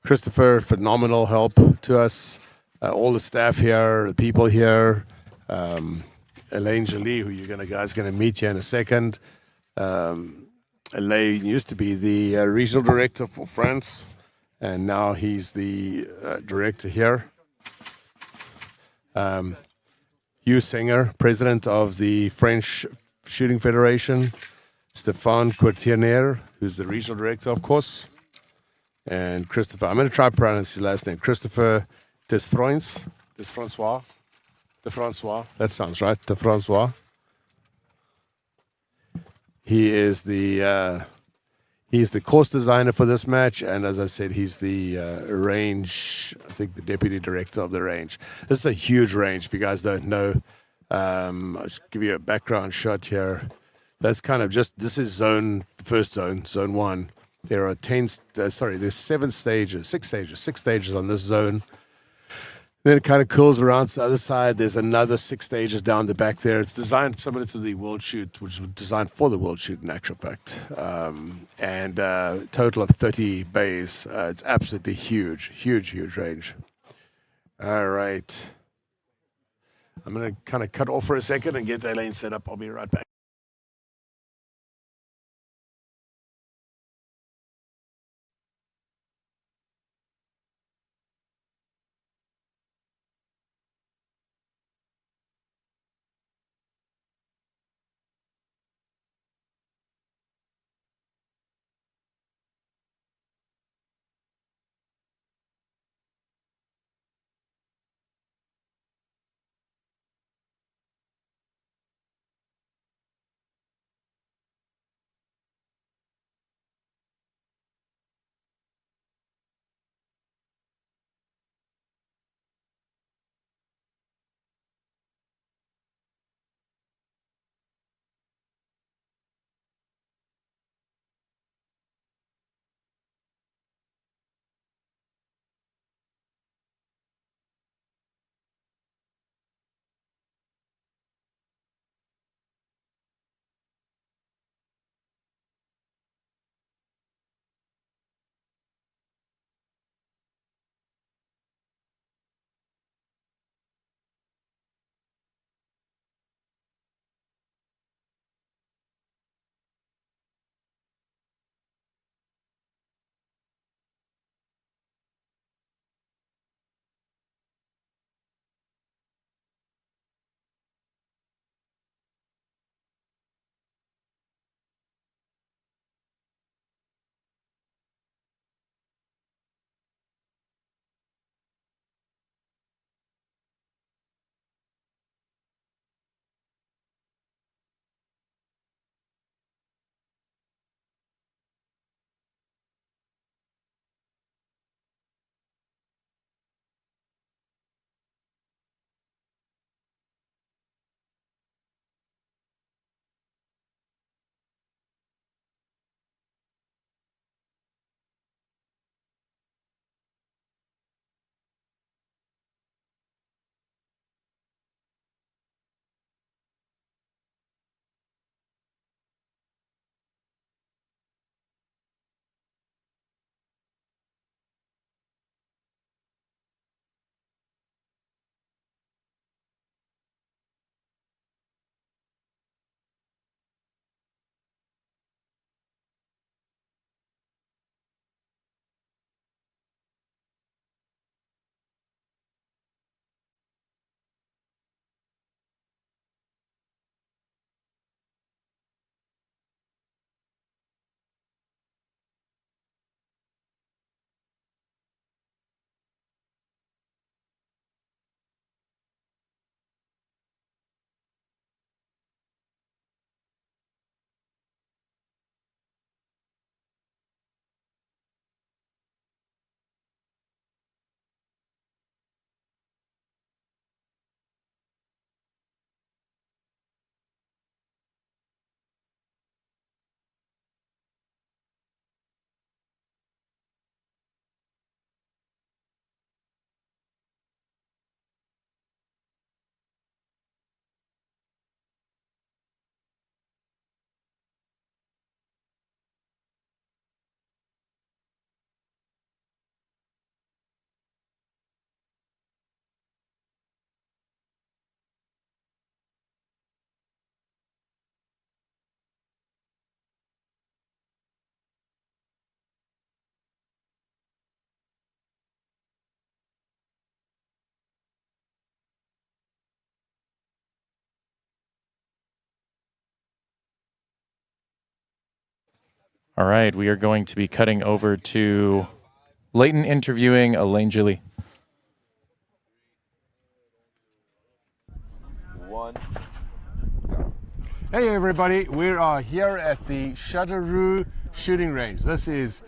Christopher, phenomenal help to us. All the staff here, the people here. Alain Joly, who you guys going to meet here in a second. Alain used to be the regional director for France, and now he's the director here. Hugh Singer, president of the French Shooting Federation. Stéphane Courtier, who's the regional director, of course. And Christopher, I'm going to try to pronounce his last name. Christopher Desfrancois. That sounds right. Desfrancois. He's the course designer for this match, and as I said, he's the range, I think the deputy director of the range. This is a huge range, if you guys don't know. I'll just give you a background shot here. That's kind of this is zone 1. There are there's 6 stages on this zone. Then it kind of curls around to the other side. There's another 6 stages down the back there. It's designed similar to the World Shoot, which was designed for the World Shoot in actual fact. And total of 30 bays. It's absolutely huge range. All right. I'm going to kind of cut off for a second and get that lane set up. I'll be right back. All right, we are going to be cutting over to Leighton interviewing Alain Joly. One. Hey everybody, we are here at the Chateauroux shooting range. This is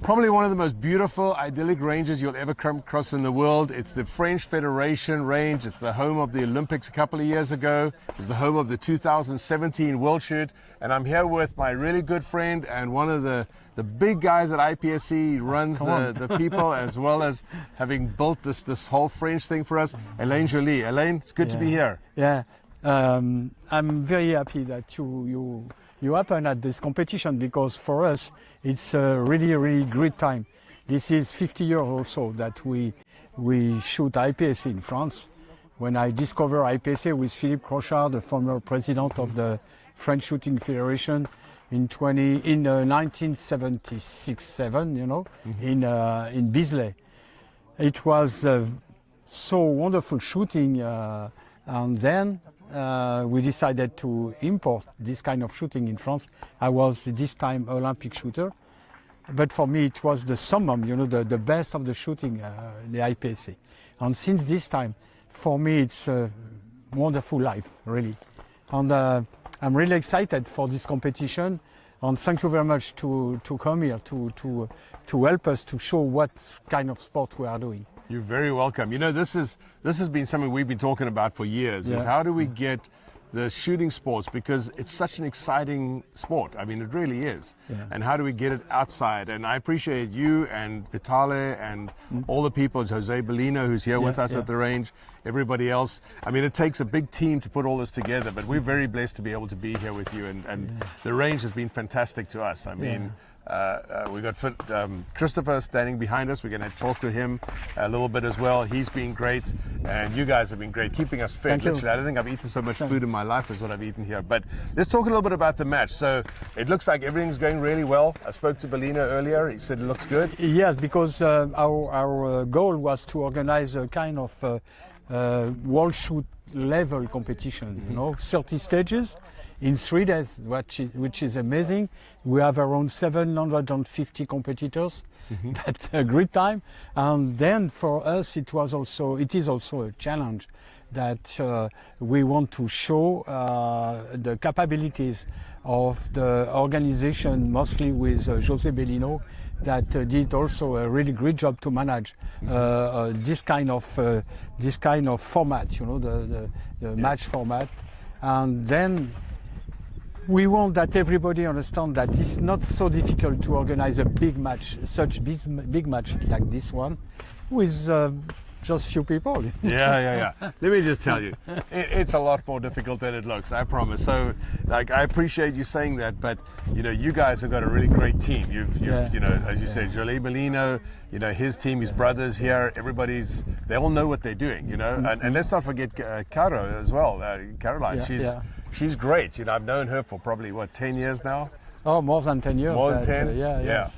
probably one of the most beautiful, idyllic ranges you'll ever come across in the world. It's the French Federation range. It's the home of the Olympics a couple of years ago. It's the home of the 2017 World Shoot. And I'm here with my really good friend and one of the big guys at IPSC. He runs the people as well as having built this whole French thing for us, Alain Joly. Alain, it's good to be here. Yeah, I'm very happy that you happen at this competition, because for us it's a really great time. This is 50 years also that we shoot IPSC in France. When I discovered IPSC with Philippe Crochard, the former president of the French Shooting Federation, in 1976-7, you know, in Bisley. It was so wonderful shooting, and then we decided to import this kind of shooting in France. I was this time Olympic shooter, but for me it was the summum, you know, the best of the shooting, the IPSC. And since this time, for me it's a wonderful life, really. And I'm really excited for this competition. And thank you very much to come here to help us to show what kind of sport we are doing. You're very welcome. You know, this has been something we've been talking about for years, is how do we get the shooting sports, because it's such an exciting sport. I mean, it really is. And how do we get it outside? And I appreciate you and Vitale and all the people, Jose Bellino, who's here with us at the range, everybody else. I mean, it takes a big team to put all this together, but we're very blessed to be able to be here with you. And the range has been fantastic to us. I mean, we got Christopher standing behind us. We're going to talk to him a little bit as well. He's been great, and you guys have been great, keeping us fed. Literally, I don't think I've eaten so much food in my life as what I've eaten here. But let's talk a little bit about the match. So it looks like everything's going really well. I spoke to Bellino earlier. He said it looks good. Yes, because our goal was to organize a kind of world shoot level competition. You know, 30 stages in 3 days, which is amazing. We have around 750 competitors. That's a great time. And then for us, it is also a challenge that we want to show the capabilities of the organization, mostly with Jose Bellino, that did also a really great job to manage this kind of format, you know, the match format. And then we want that everybody understand that it's not so difficult to organize a big match, such big match like this one, with just few people. Yeah. Let me just tell you, it's a lot more difficult than it looks, I promise. So, like, I appreciate you saying that, but, you know, you guys have got a really great team. You've you know, as you said, Jolie Bellino, you know, his team, his brothers here, they all know what they're doing, you know. And let's not forget Caro as well, Caroline. She's great. You know, I've known her for probably, 10 years now? Oh, more than 10 years. More than 10? Yeah.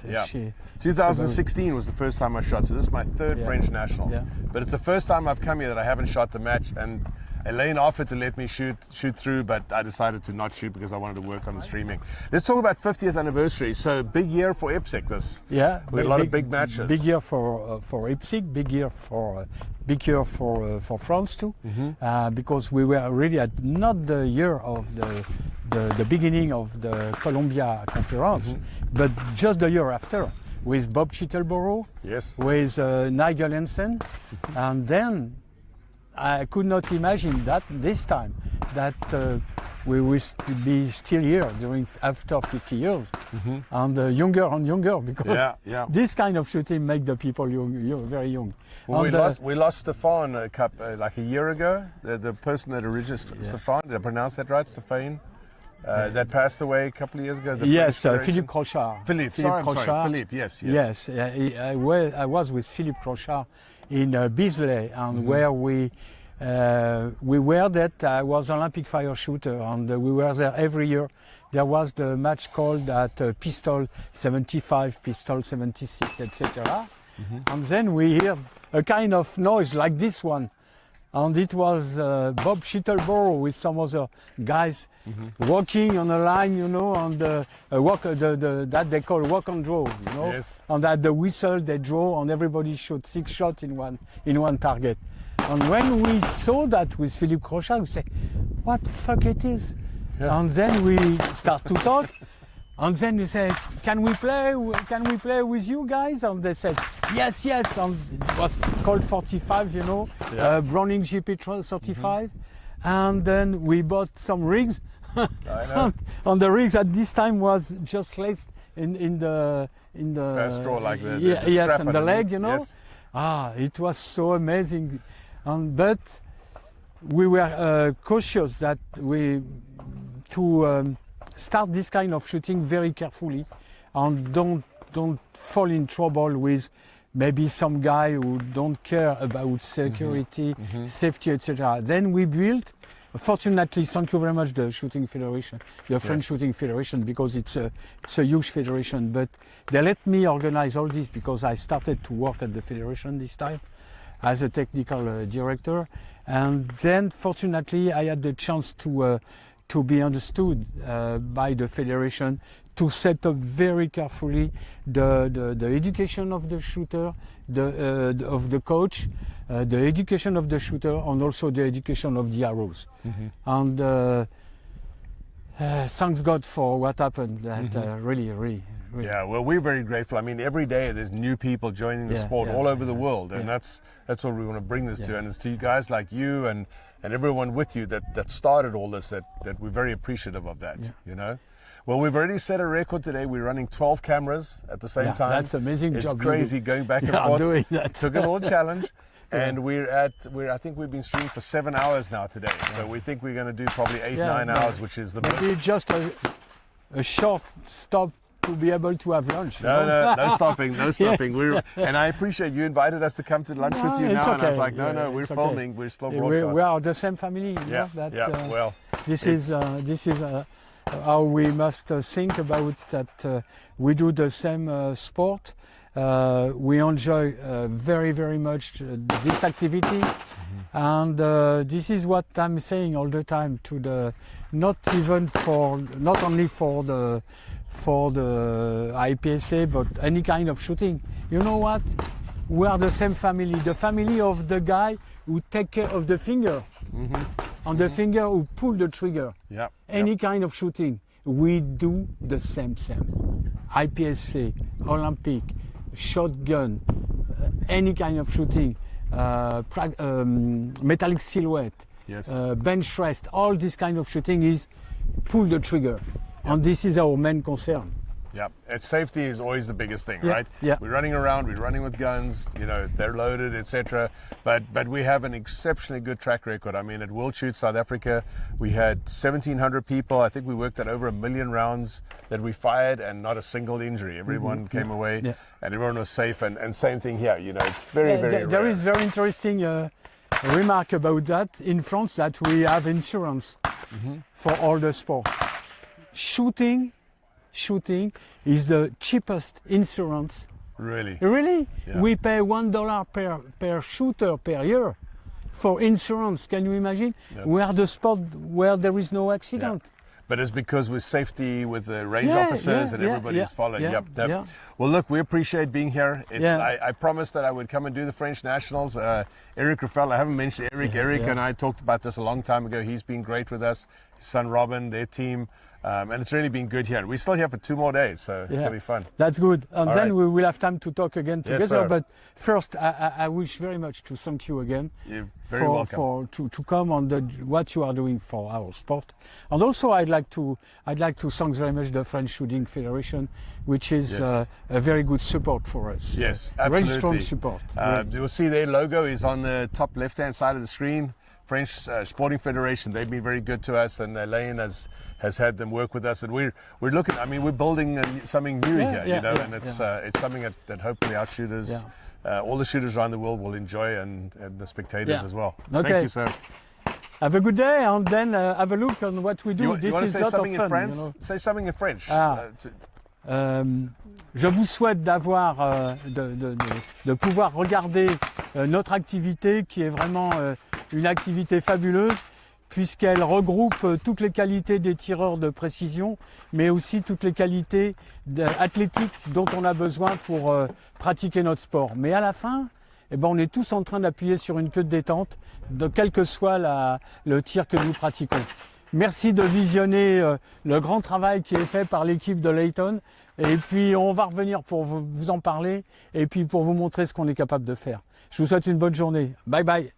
2016 was the first time I shot, so this is my third French Nationals. But it's the first time I've come here that I haven't shot the match, and Alain offered to let me shoot through, but I decided to not shoot because I wanted to work on the streaming. Let's talk about 50th anniversary. So big year for IPSC this. Yeah. With a lot of big matches. Big year for IPSC, big year for France too, because we were really at not the year of the beginning of the Columbia conference, but just the year after, with Bob Chittelborough, with Nigel Hansen, and then I could not imagine that this time that we will be still here after 50 years, and younger, because this kind of shooting make the people very young. Well, we lost Stefan like a year ago. The person that originated Stefan, did I pronounce that right? Stefan? That passed away a couple of years ago. Yes, Philippe Crochard. Philippe, yes. Yes, I was with Philippe Crochard in Bisley, and where we were that I was Olympic fire shooter, and we were there every year. There was the match called at pistol 75, pistol 76, etc. And then we hear a kind of noise like this one, and it was Bob Schittelborough with some other guys walking on a line, you know, on the walk, that they call walk and draw, you know, Yes. and at the whistle they draw, and everybody shot 6 shots in one target. And when we saw that with Philippe Crochat, we said, "What the fuck it is?" Yeah. And then we start to talk. And then we said, can we play with you guys? And they said, yes. And it was Colt 45, you know, Yeah. Browning GP 35. And then we bought some rigs. I know. And the rigs at this time was just laced in the First straw, like the yes, strap and the underneath. leg, you know. Yes. It was so amazing. But we were cautious that to start this kind of shooting very carefully, and don't fall in trouble with maybe some guy who don't care about security, safety, etc. Then we built, fortunately, thank you very much, the Shooting Federation, the French Yes. Shooting Federation, because it's a huge federation. But they let me organize all this because I started to work at the federation this time as a technical director, and then fortunately I had the chance to be understood by the federation, to set up very carefully the education of the shooter, of the coach, the education of the shooter, and also the education of the arrows. And thanks God for what happened. That really. Yeah, well, we're very grateful. I mean, every day there's new people joining the Yeah, sport yeah, all over the yeah, world, and yeah. that's what we want to bring this to. Yeah. And it's to you guys like you and everyone with you that started all this, that we're very appreciative of that, Yeah. you know. Well, we've already set a record today. We're running 12 cameras at the same Yeah, time. that's amazing It's job you crazy do. going back and Yeah, forth. doing that. Took a little challenge. And I think we've been streaming for 7 hours now today. So we think we're going to do probably 8, Yeah, 9 but hours, which is the Maybe most. just a short stop to be able to have lunch. you know? No stopping, no stopping. And I appreciate you invited us to come to lunch with you it's now, and I was okay. like, no, Yeah, we're it's okay. filming, we're still We broadcasting. are the same family. You Yeah, know, that, yeah. Well, this is how we must think about that. We do the same sport. We enjoy very much this activity, and this is what I'm saying all the time to the not only for the IPSC, but any kind of shooting. You know what? We are the same family. The family of the guy who take care of the finger, and the finger who pull the trigger. yeah. Any kind of shooting, we do the same. IPSC, Olympic, shotgun, any kind of shooting, metallic silhouette, Yes. bench rest, all this kind of shooting is pull the trigger. And this is our main concern. Yeah, and safety is always the biggest thing, Yeah, right? yeah. We're running around, we're running with guns, you know, they're loaded, etc. But we have an exceptionally good track record. I mean, at World Shoot South Africa, we had 1,700 people. I think we worked at over 1 million rounds that we fired, and not a single injury. Everyone came away, Yeah. and everyone was safe. And same thing here. You know, it's very There rare. is very interesting remark about that in France, that we have insurance for all the sport. Shooting is the cheapest insurance. Really. Really? Yeah. We pay $1 per shooter per year for insurance. Can you imagine? We are the sport where there is no accident. But it's because with safety, with the range Yeah, officers, yeah, and yeah, everybody's yeah, following. yeah, Yep. yeah. Well, look, we appreciate being here. Yeah. I promised that I would come and do the French Nationals. Eric Raffel, I haven't mentioned Eric. Eric yeah. and I talked about this a long time ago. He's been great with us. His son Robin, their team. And it's really been good here. We're still here for 2 more days, so it's going to be fun. That's good. And All then right. we will have time to talk again Yes, together. sir. But first, I wish very much to thank you again You're very welcome. to come on what you are doing for our sport. And also, I'd like to thank very much the French Shooting Federation, which is Yes. a very good support for us. Yes, Very absolutely. strong support. You'll see their logo is on the top left-hand side of the screen. French Sporting Federation, they've been very good to us, and Alain has had them work with us, and we're looking. I mean, we're building something new here, you know, and it's something that hopefully our shooters, all the shooters around the world will enjoy, and the spectators Yeah. as well. Okay. Thank you, sir. Have a good day, and then have a look on what we do. You want This to is say a lot of something in fun. French? You know? Say something in French. Ah. Je vous souhaite d'avoir, de pouvoir regarder notre activité qui est vraiment une activité fabuleuse puisqu'elle regroupe toutes les qualités des tireurs de précision, mais aussi toutes les qualités athlétiques dont on a besoin pour pratiquer notre sport. Mais à la fin, eh ben, on est tous en train d'appuyer sur une queue de détente, quel que soit le tir que nous pratiquons. Merci de visionner le grand travail qui est fait par l'équipe de Layton. Et puis on va revenir pour vous en parler et puis pour vous montrer ce qu'on est capable de faire. Je vous souhaite une bonne journée. Bye bye.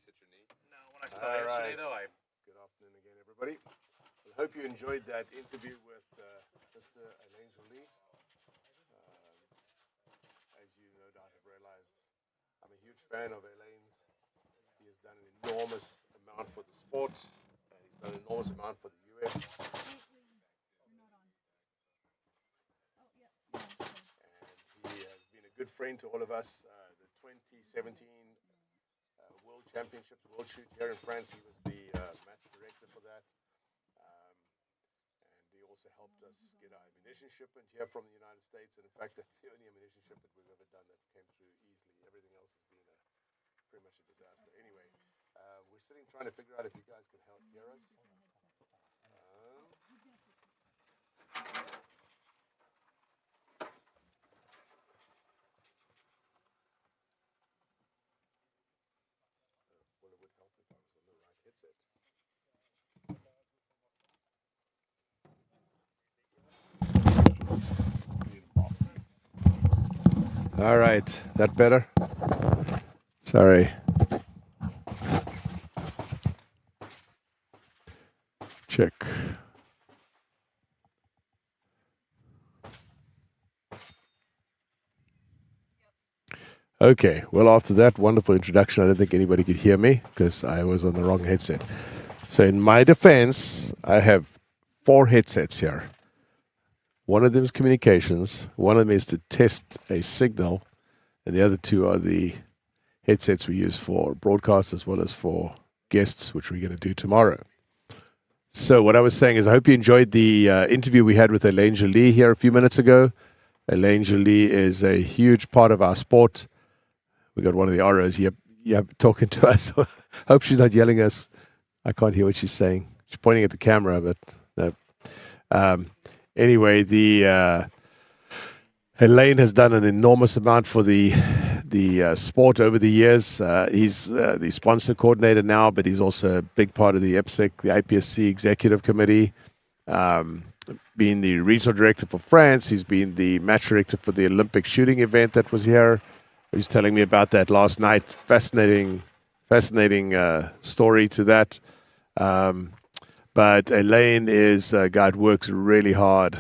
hit your knee? No, when I fell yesterday, though, I Good afternoon again, everybody. I hope you enjoyed that interview with Mr. Alain Joly. As you no doubt have realized, I'm a huge fan of Alain's. He has done an enormous amount for the sport. He's done an enormous amount for the US. And he has been a good friend to all of us. The 2017 World Championships, World Shoot here in France, he was the match director for that. And he also helped us get our ammunition shipment here from the United States. And in fact, that's the only ammunition shipment we've ever done that came through easily. Everything else has been pretty much a disaster. Anyway, we're sitting trying to figure out if you guys can help hear us. Well, it would help if I was on the right headset. All right, that better? Sorry. Check. Okay, well, after that wonderful introduction, I don't think anybody could hear me because I was on the wrong headset. So in my defense, I have 4 headsets here. One of them is communications, one of them is to test a signal, and the other 2 are the headsets we use for broadcast as well as for guests, which we're going to do tomorrow. So what I was saying is I hope you enjoyed the interview we had with Alain Joly here a few minutes ago. Alain Joly is a huge part of our sport. We got one of the ROs here talking to us. Hope she's not yelling at us. I can't hear what she's saying. She's pointing at the camera, but no. Anyway, Alain has done an enormous amount for the sport over the years. He's the sponsor coordinator now, but he's also a big part of the IPSC, the IPSC executive committee. Being the regional director for France, he's been the match director for the Olympic shooting event that was here. He was telling me about that last night. Fascinating story to that. But Alain is a guy who works really hard.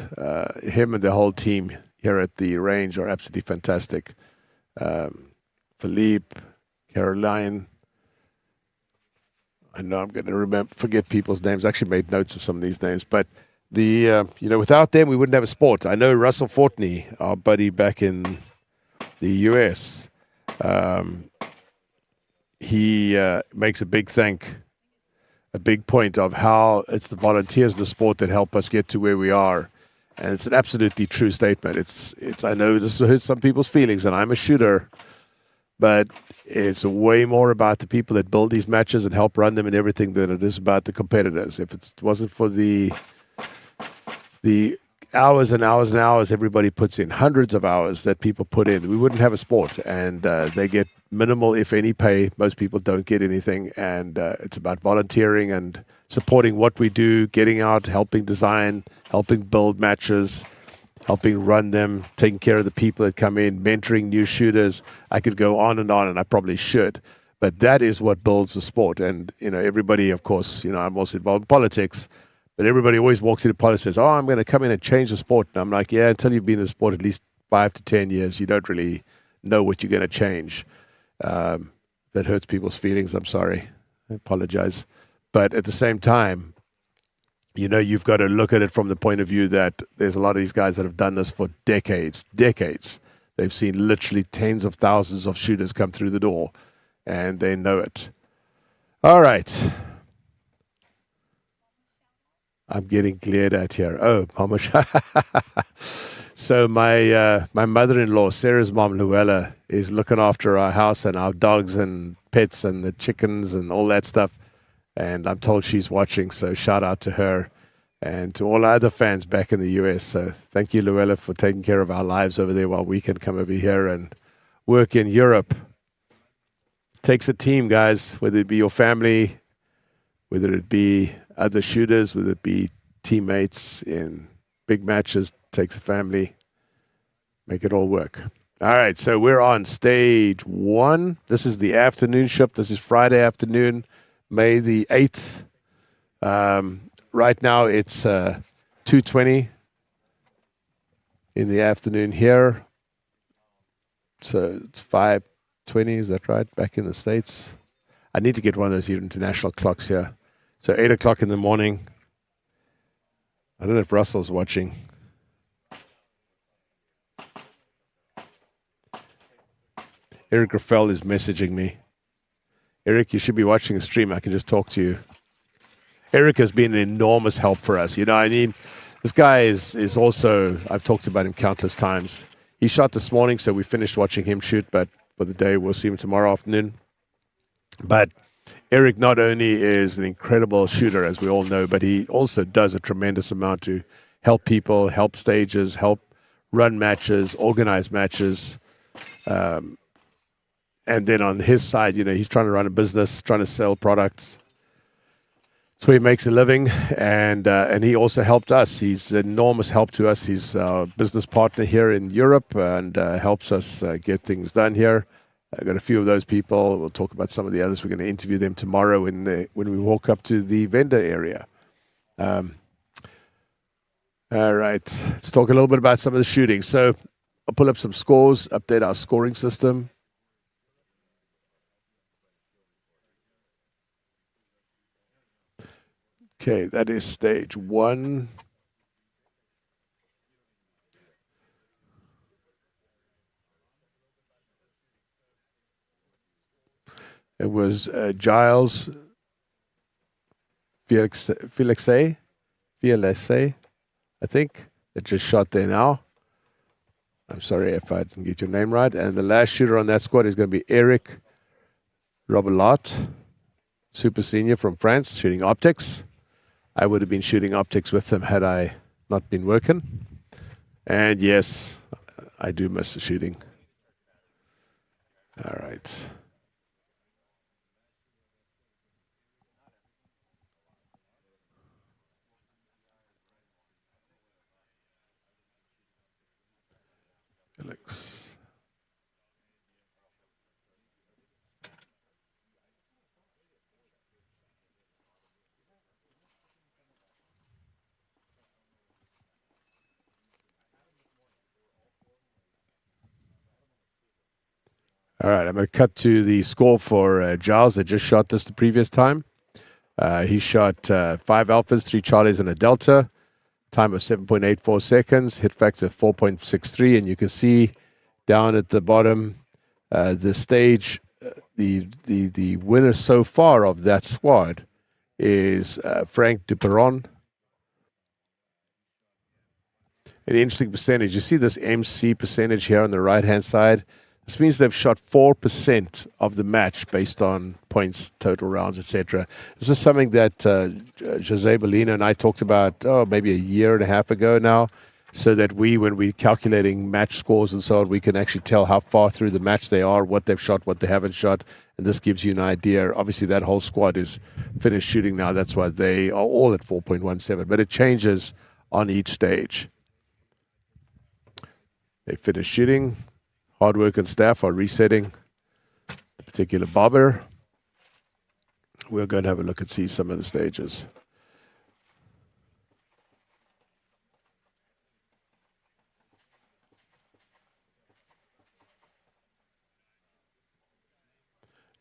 Him and the whole team here at the range are absolutely fantastic. Philippe, Caroline. I know I'm going to forget people's names. I actually made notes of some of these names, but without them we wouldn't have a sport. I know Russell Fortney, our buddy back in the US. He makes a big point of how it's the volunteers in the sport that help us get to where we are. And it's an absolutely true statement. I know this hurts some people's feelings, and I'm a shooter, but it's way more about the people that build these matches and help run them and everything than it is about the competitors. If it wasn't for the hours and hours and hours everybody puts in, hundreds of hours that people put in, we wouldn't have a sport. And they get minimal, if any, pay. Most people don't get anything. And it's about volunteering and supporting what we do, getting out, helping design, helping build matches, helping run them, taking care of the people that come in, mentoring new shooters. I could go on, and I probably should. But that is what builds the sport. And, everybody, of course, I'm also involved in politics, but everybody always walks into politics and says, I'm going to come in and change the sport. And I'm like, yeah, until you've been in the sport at least 5 to 10 years, you don't really know what you're going to change. That hurts people's feelings. I'm sorry. I apologize. But at the same time, you've got to look at it from the point of view that there's a lot of these guys that have done this for decades. They've seen literally tens of thousands of shooters come through the door, and they know it. All right. I'm getting glared at here. Oh, Mama. So my mother-in-law, Sarah's mom, Luella, is looking after our house and our dogs and pets and the chickens and all that stuff. And I'm told she's watching, so shout out to her and to all our other fans back in the US. So thank you, Luella, for taking care of our lives over there while we can come over here and work in Europe. It takes a team, guys, whether it be your family, whether it be other shooters, whether it be teammates in big matches. Takes a family. Make it all work. All right, so we're on stage 1. This is the afternoon shift. This is Friday afternoon, May the 8th. Right now it's 2:20 in the afternoon here. So it's 5:20, is that right? Back in the States. I need to get one of those international clocks here. So 8 o'clock in the morning. I don't know if Russell's watching. Eric Raffel is messaging me. Eric, you should be watching the stream. I can just talk to you. Eric has been an enormous help for us. You know, I mean, this guy is also, I've talked about him countless times. He shot this morning, so we finished watching him shoot, but for the day, we'll see him tomorrow afternoon. But Eric not only is an incredible shooter, as we all know, but he also does a tremendous amount to help people, help stages, help run matches, organize matches. And then on his side, you know, he's trying to run a business, trying to sell products. So he makes a living, and he also helped us. He's an enormous help to us. He's our business partner here in Europe and helps us get things done here. I've got a few of those people. We'll talk about some of the others. We're going to interview them tomorrow when we walk up to the vendor area. All right, let's talk a little bit about some of the shooting. So I'll pull up some scores, update our scoring system. Okay, that is stage 1. It was Giles Felixay, I think, that just shot there now. I'm sorry if I didn't get your name right. And the last shooter on that squad is going to be Eric Robelot, super senior from France, shooting optics. I would have been shooting optics with him had I not been working. And yes, I do miss the shooting. All right. Alex. All right, I'm going to cut to the score for Giles that just shot this the previous time. He shot 5 alphas, 3 charlies, and a delta. Time of 7.84 seconds. Hit factor 4.63, and you can see down at the bottom the stage. The winner so far of that squad is Frank Duperon. An interesting percentage. You see this MC percentage here on the right-hand side. This means they've shot 4% of the match based on points, total rounds, etc. This is something that Jose Molina and I talked about, maybe a year and a half ago now, so that when we're calculating match scores and so on, we can actually tell how far through the match they are, what they've shot, what they haven't shot, and this gives you an idea. Obviously, that whole squad is finished shooting now. That's why they are all at 4.17, but it changes on each stage. They finish shooting. Hard work and staff are resetting the particular bobber. We're going to have a look and see some of the stages.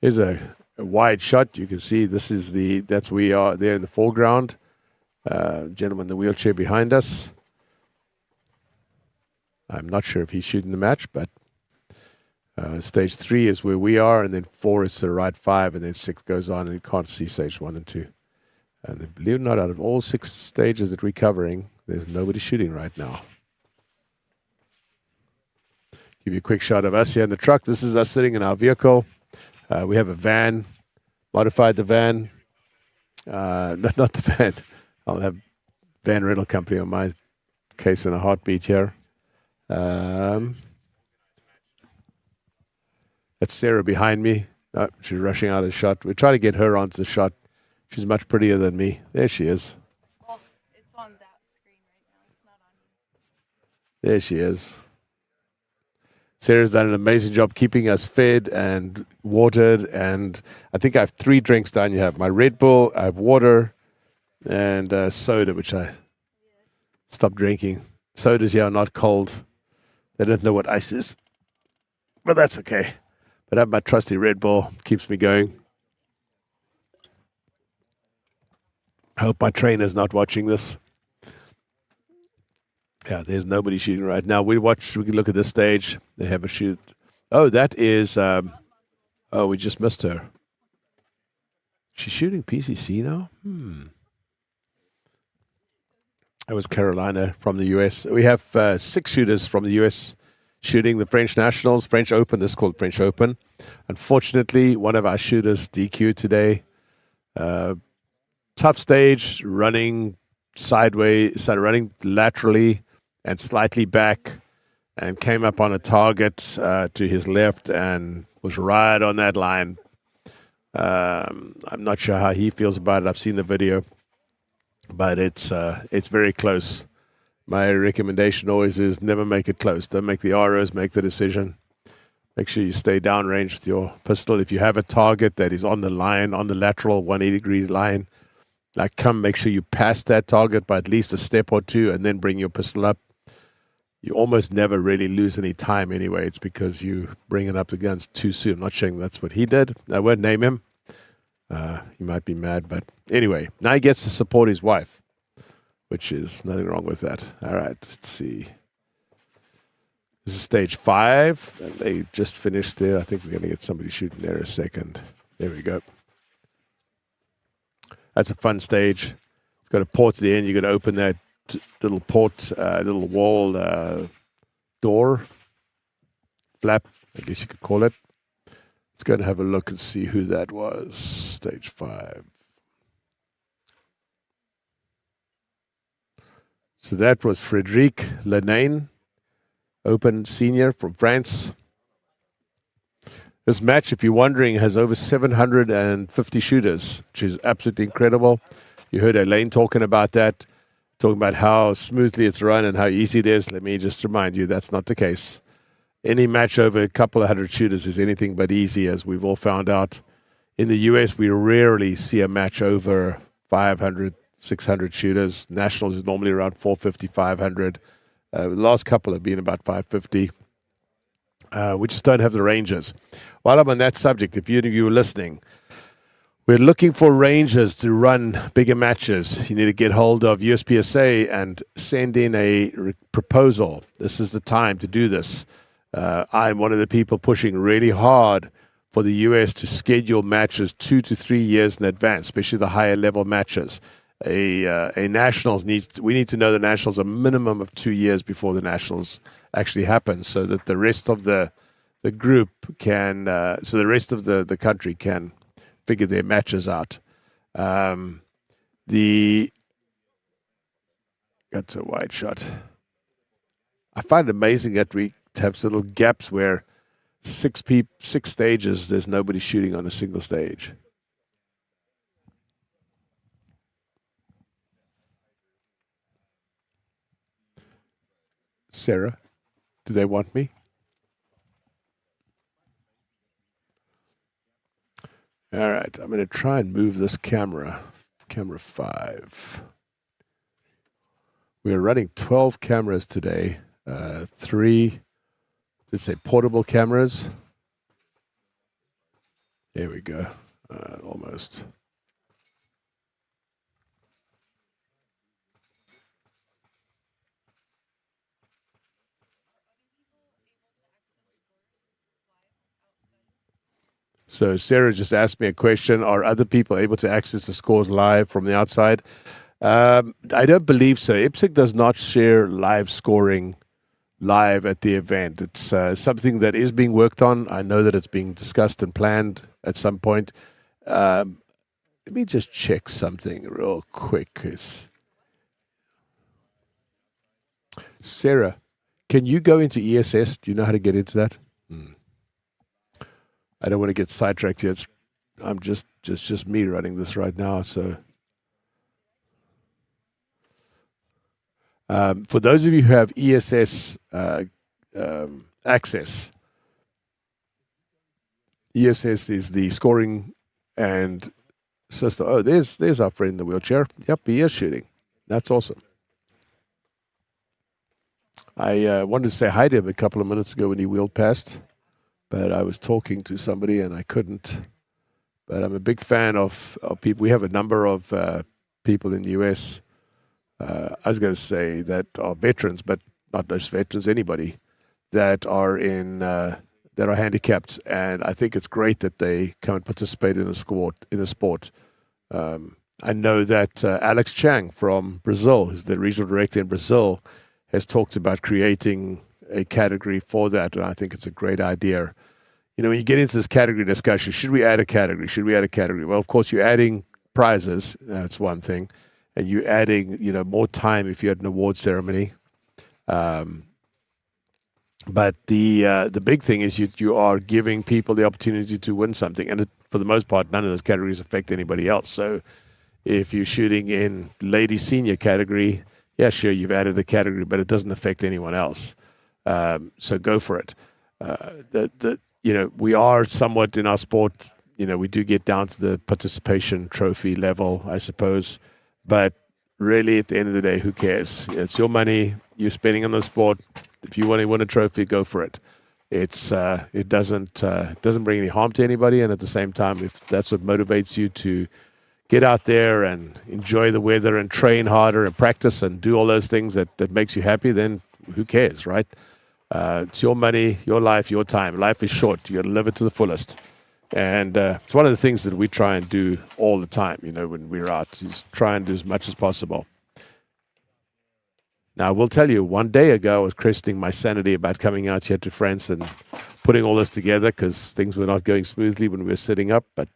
Here's a wide shot. You can see this is that's we are there in the foreground. Gentleman in the wheelchair behind us. I'm not sure if he's shooting the match, but stage 3 is where we are, and then 4 is the right 5, and then 6 goes on, and you can't see stage 1 and 2. And believe it or not, out of all 6 stages that we're covering, there's nobody shooting right now. Give you a quick shot of us here in the truck. This is us sitting in our vehicle. We have a van, modified the van. Not the van. I'll have van rental company on my case in a heartbeat here. That's Sarah behind me. Oh, she's rushing out of the shot. We try to get her onto the shot. She's much prettier than me. There she is. Well, it's on that screen right now. It's not on you. There she is. Sarah's done an amazing job keeping us fed and watered. And I think I have 3 drinks down. You have my Red Bull, I have water, and soda, which I stopped drinking. Sodas here are not cold. They don't know what ice is. But that's okay. But I have my trusty Red Bull. Keeps me going. I hope my trainer's not watching this. Yeah, there's nobody shooting right now. We can look at this stage. They have a shoot. Oh, that is, we just missed her. She's shooting PCC now? That was Carolina from the US. We have 6 shooters from the US shooting the French Nationals, French Open. This is called French Open. Unfortunately, one of our shooters DQ'd today. Tough stage, running sideways, started running laterally and slightly back, and came up on a target to his left and was right on that line. I'm not sure how he feels about it. I've seen the video, but it's very close. My recommendation always is never make it close. Don't make the arrows, make the decision. Make sure you stay downrange with your pistol. If you have a target that is on the line, on the lateral 180-degree line, make sure you pass that target by at least a step or 2 and then bring your pistol up. You almost never really lose any time anyway. It's because you bring it up the guns too soon. I'm not saying that's what he did. I won't name him. He might be mad, but anyway, now he gets to support his wife, which is nothing wrong with that. All right, let's see. This is stage 5, and they just finished there. I think we're going to get somebody shooting there in a second. There we go. That's a fun stage. It's got a port to the end. You're going to open that little port, little wall door, flap, I guess you could call it. Let's go and have a look and see who that was. Stage 5. So that was Frédéric Lenain, Open Senior from France. This match, if you're wondering, has over 750 shooters, which is absolutely incredible. You heard Alain talking about that, talking about how smoothly it's run and how easy it is. Let me just remind you, that's not the case. Any match over a couple of hundred shooters is anything but easy, as we've all found out. In the US, we rarely see a match over 500, 600 shooters. Nationals is normally around 450, 500. The last couple have been about 550. We just don't have the ranges. While I'm on that subject, if any of you are listening, we're looking for rangers to run bigger matches. You need to get hold of USPSA and send in a proposal. This is the time to do this. I'm one of the people pushing really hard for the US to schedule matches 2 to 3 years in advance, especially the higher level matches. A nationals we need to know the nationals a minimum of 2 years before the nationals actually happen, so that the rest of the group can, so the rest of the country can figure their matches out. That's a wide shot. I find it amazing that we have little gaps where 6 stages, there's nobody shooting on a single stage. Sarah, do they want me? All right, I'm going to try and move this camera 5. We're running 12 cameras today, 3, let's say, portable cameras. There we go, almost. So Sarah just asked me a question. Are other people able to access the scores live from the outside? I don't believe so. IPSC does not share live scoring live at the event. It's something that is being worked on. I know that it's being discussed and planned at some point. Let me just check something real quick. Sarah, can you go into ESS? Do you know how to get into that? I don't want to get sidetracked yet. I'm just me running this right now. So, for those of you who have ESS access. ESS is the scoring and system. Oh, there's our friend in the wheelchair. Yep, he is shooting. That's awesome. I wanted to say hi to him a couple of minutes ago when he wheeled past, but I was talking to somebody and I couldn't. But I'm a big fan of people. We have a number of people in the US. I was going to say that are veterans, but not just veterans. Anybody that are handicapped, and I think it's great that they come and participate in a sport. I know that Alex Chang from Brazil, who's the regional director in Brazil, has talked about creating a category for that, and I think it's a great idea. You know, when you get into this category discussion, should we add a category? Should we add a category? Well, of course, you're adding prizes. That's one thing. And you're adding, more time if you had an award ceremony. But the big thing is you are giving people the opportunity to win something. And for the most part, none of those categories affect anybody else. So if you're shooting in lady senior category, yeah, sure, you've added the category, but it doesn't affect anyone else. So go for it. We are somewhat in our sport, we do get down to the participation trophy level, I suppose. But really, at the end of the day, who cares? It's your money. You're spending on the sport. If you want to win a trophy, go for it. It doesn't bring any harm to anybody. And at the same time, if that's what motivates you to get out there and enjoy the weather and train harder and practice and do all those things that makes you happy, then who cares, right? It's your money, your life, your time. Life is short. You got to live it to the fullest. And it's one of the things that we try and do all the time, when we're out, is try and do as much as possible. Now, I will tell you, one day ago, I was questioning my sanity about coming out here to France and putting all this together because things were not going smoothly when we were sitting up. But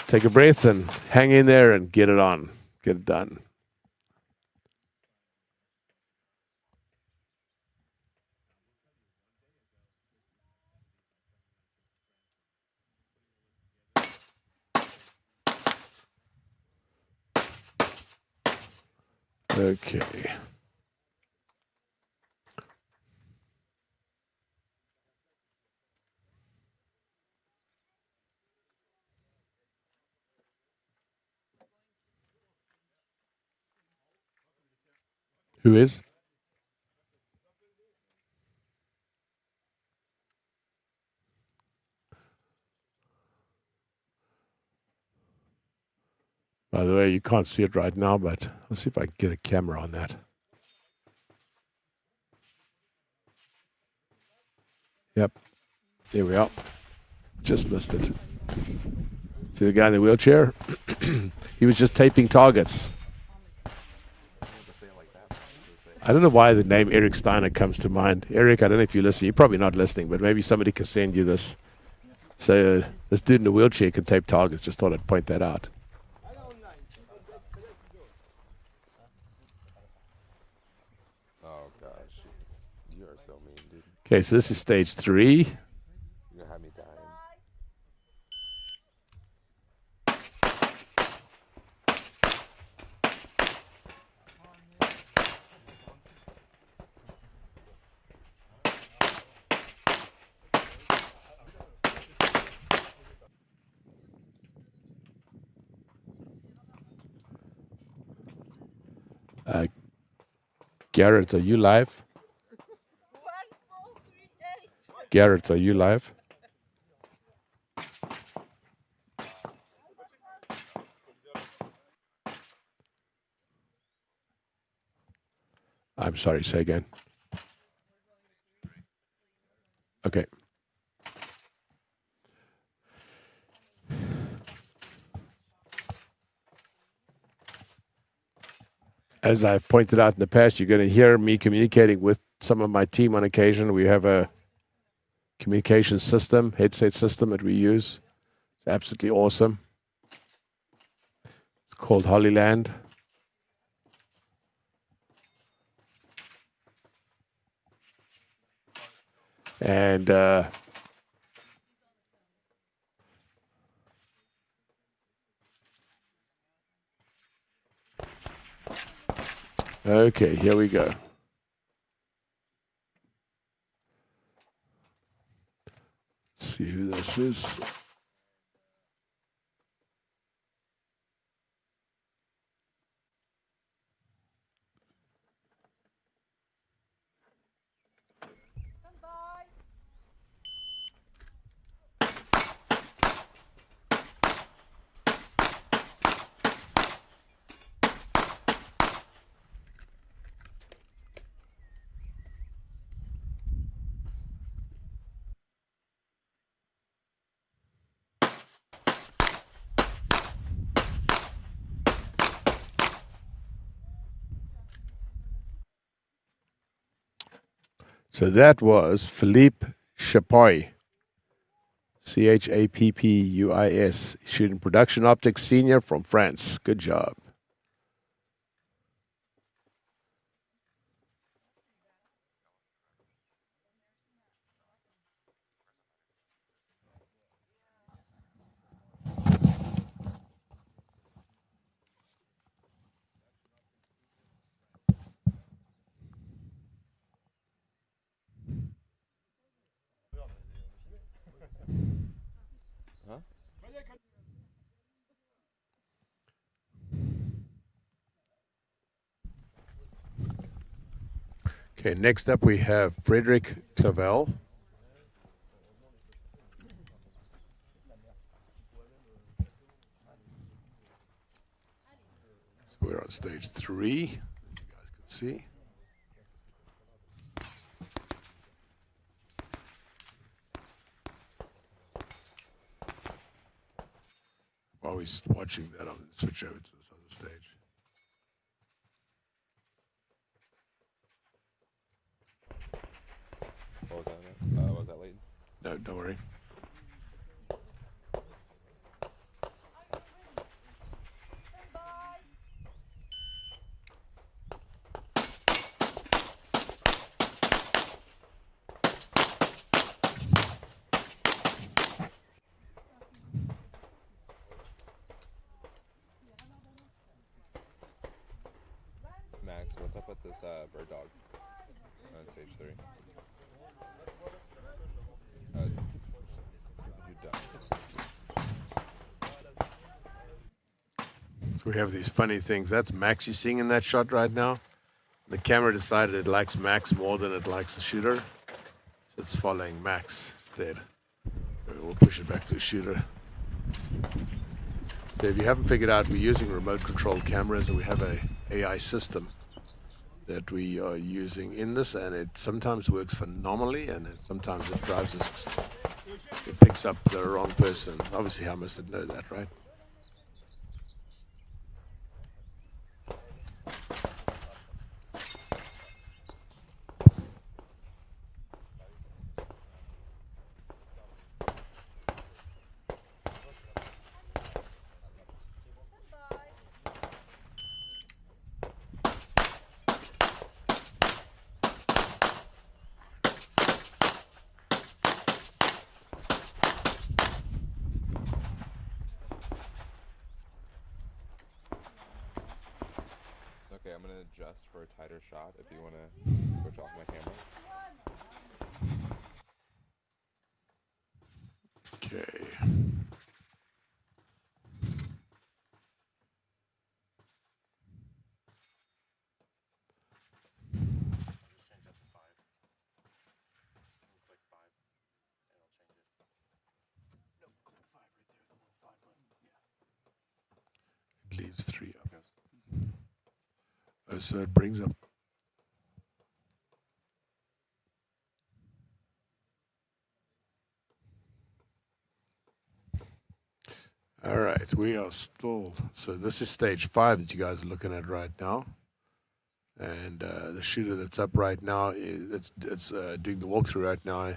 take a breath and hang in there and get it on. Get it done. Okay. Who is? By the way, you can't see it right now, but let's see if I can get a camera on that. Yep. There we are. Just missed it. See the guy in the wheelchair? He was just taping targets. I don't know why the name Eric Steiner comes to mind. Eric, I don't know if you listen. You're probably not listening, but maybe somebody can send you this. So this dude in the wheelchair can tape targets. Just thought I'd point that out. Oh gosh, you are so mean, dude. Okay, so this is stage 3. You're gonna have me dying. Garrett, are you live? Garrett, are you live? I'm sorry, say again. Okay. As I've pointed out in the past, you're going to hear me communicating with some of my team on occasion. We have a communication system, headset system that we use. It's absolutely awesome. It's called Hollyland. And okay, here we go. See who this is. So that was Philippe Chapuis, Chappupis, shooting production optics senior from France. Good job. Huh? Okay, next up we have Frederick Clavel. So we're on stage 3, you guys can see. While we're watching that, I'll switch over to this other stage. What was that? Was that Leighton? No, don't worry. Max, what's up with this bird dog on stage 3? You dumb. So we have these funny things. That's Max you're seeing in that shot right now. The camera decided it likes Max more than it likes the shooter. So it's following Max instead. We'll push it back to the shooter. So if you haven't figured out, we're using remote controlled cameras and we have a AI system that we are using in this, and it sometimes works phenomenally and sometimes it drives us, it picks up the wrong person. Obviously I must know that, right? Okay, I'm gonna adjust for a tighter shot if you wanna switch off my camera. Okay. Just change that to 5. And click 5, and it'll change it. No, click 5 right there, the little 5 button. Yeah. It leaves 3 up. Oh, so it brings up. All right, we are still. So this is stage 5 that you guys are looking at right now, and the shooter that's up right now is it's doing the walkthrough right now.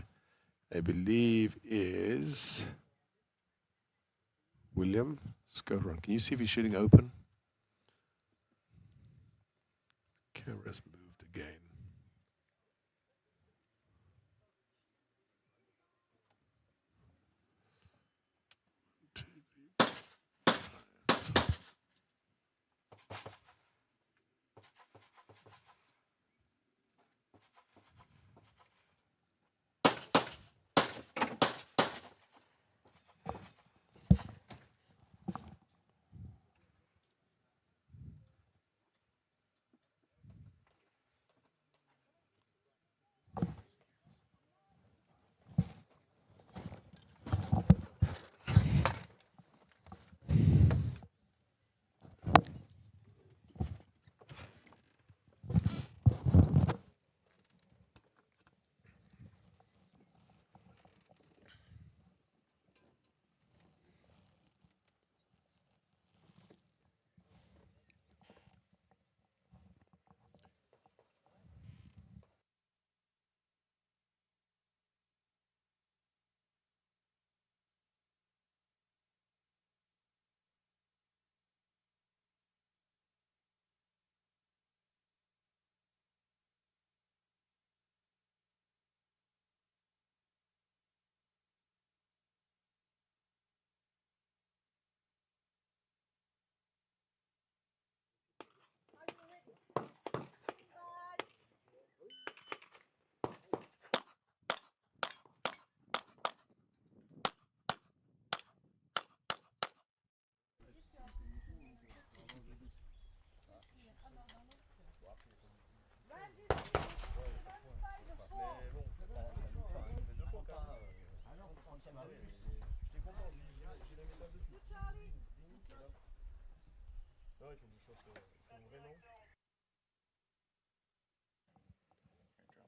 I believe is William. Let's go run. Can you see if he's shooting open? Camera's moved again.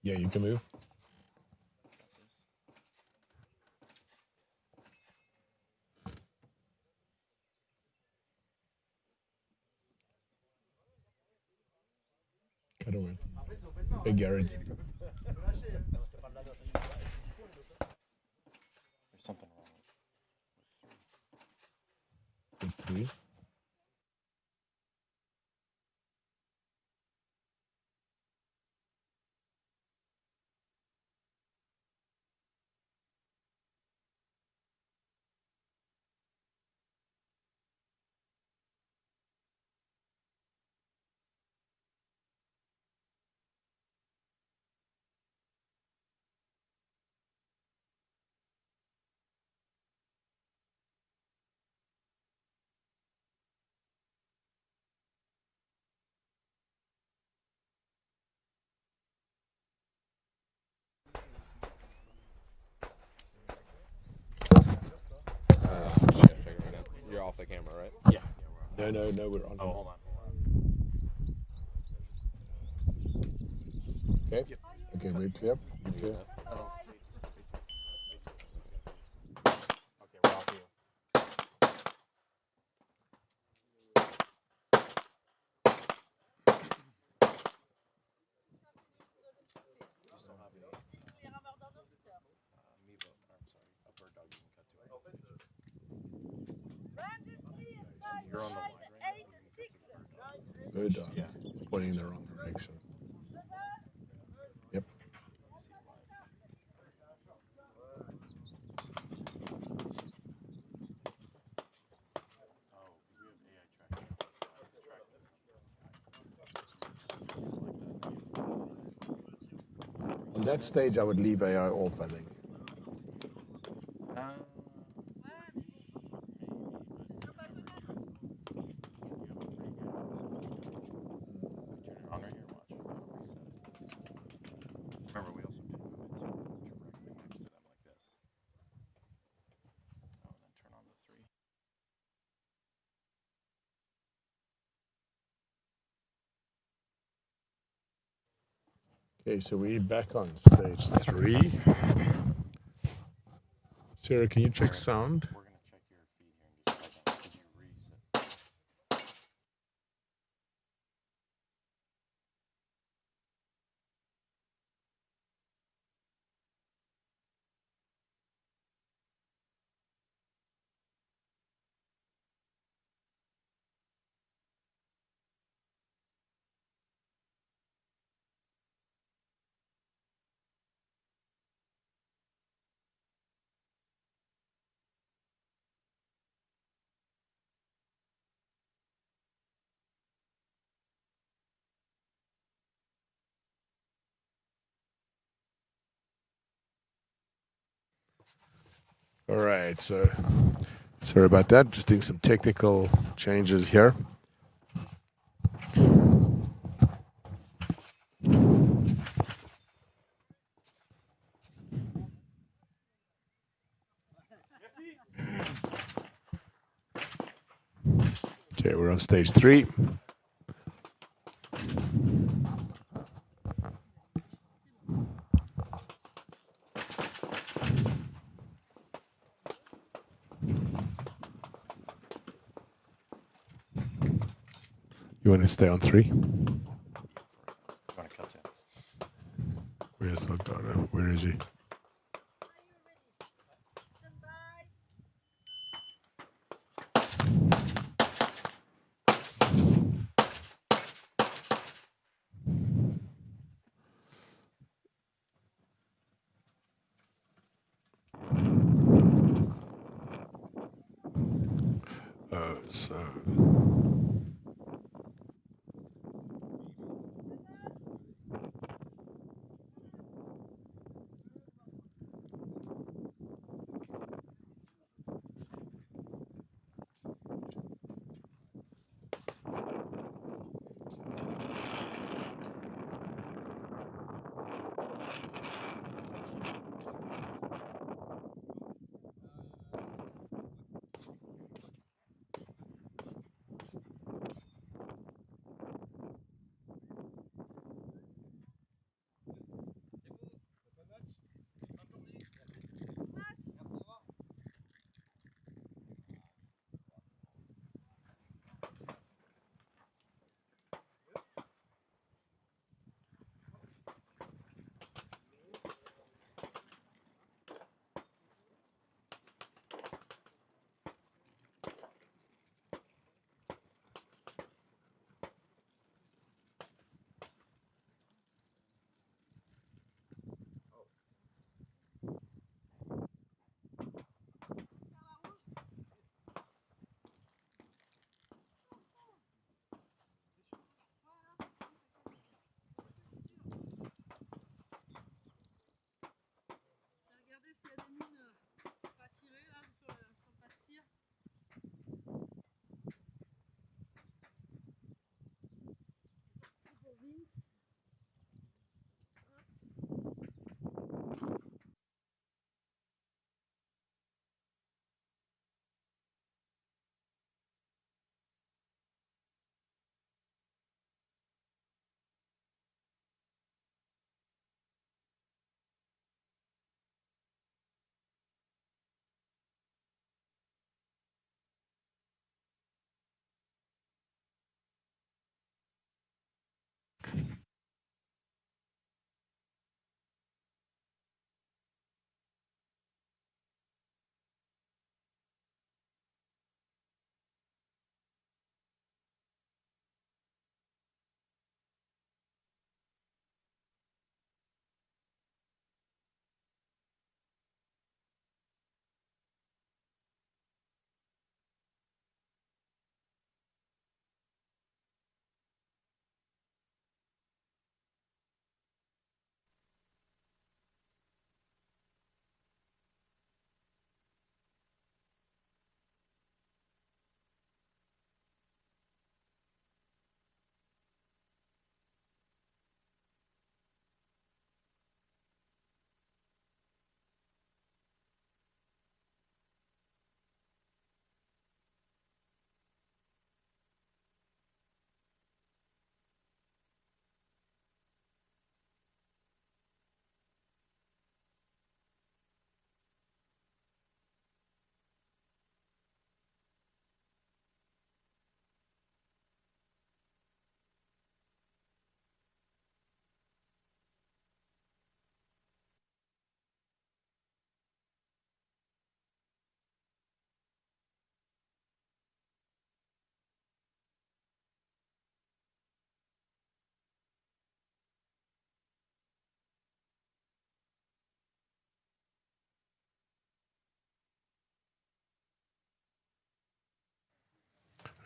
Yeah, you can move. Cut away. Hey, Gary. There's something wrong with 3. With 3. You're off the camera, right? Yeah. No, we're on. Oh, hold on. Okay. Okay, we're clear. We're clear. Okay, we're off you. Upper dog you can cut to. You're on the line, right? 8-6. Good dog. Yeah. It's pointing in the wrong direction. Yep. Oh, because we have AI tracking. Let's track this. On that stage, I would leave AI off, I think. Turn it on right here, watch. I'll reset it. Remember, we also did move it to directly next to them like this. Oh, and then turn on the 3. Okay, so we're back on stage 3. Sarah, can you check sound? We're going to check your feed here in just a second. Did you reset? All right, so sorry about that. Just doing some technical changes here. Okay, we're on stage 3. You want to stay on 3? You want to cut to? Where's our daughter? Where is he? So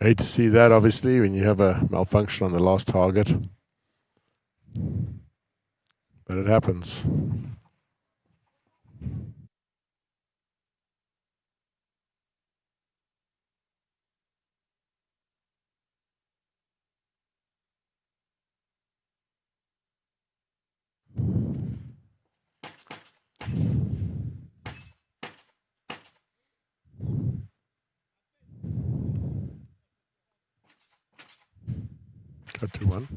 Hate to see that, obviously, when you have a malfunction on the last target. But it happens. Got 2-1.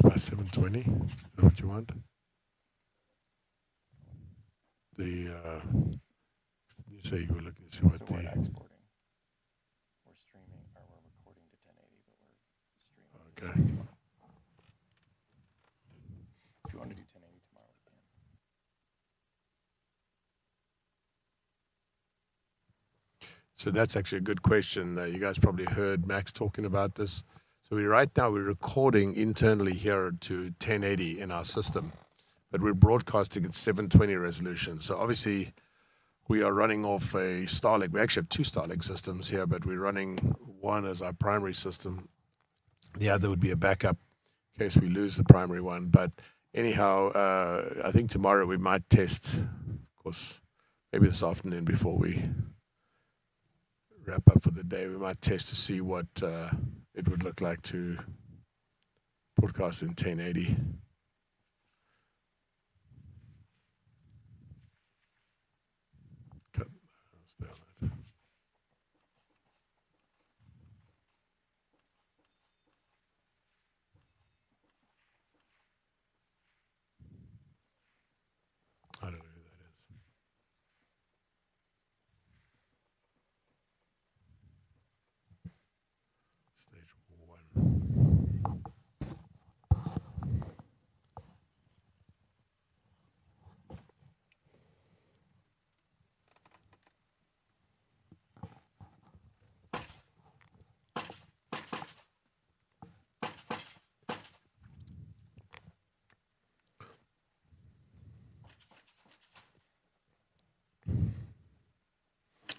By 720. Is that what you want? You say you were looking to see what So we're exporting. We're streaming, or we're recording to 1080, but we're streaming. Okay. If you want to do 1080 tomorrow, we can. So that's actually a good question. You guys probably heard Max talking about this. So right now we're recording internally here to 1080 in our system, but we're broadcasting at 720 resolution. So obviously we are running off a Starlink. We actually have two Starlink systems here, but we're running one as our primary system. The other would be a backup in case we lose the primary one. But anyhow, I think tomorrow we might test, of course, maybe this afternoon before we wrap up for the day, we might test to see what it would look like to broadcast in 1080. Cut down that. I don't know who that is. Stage 1.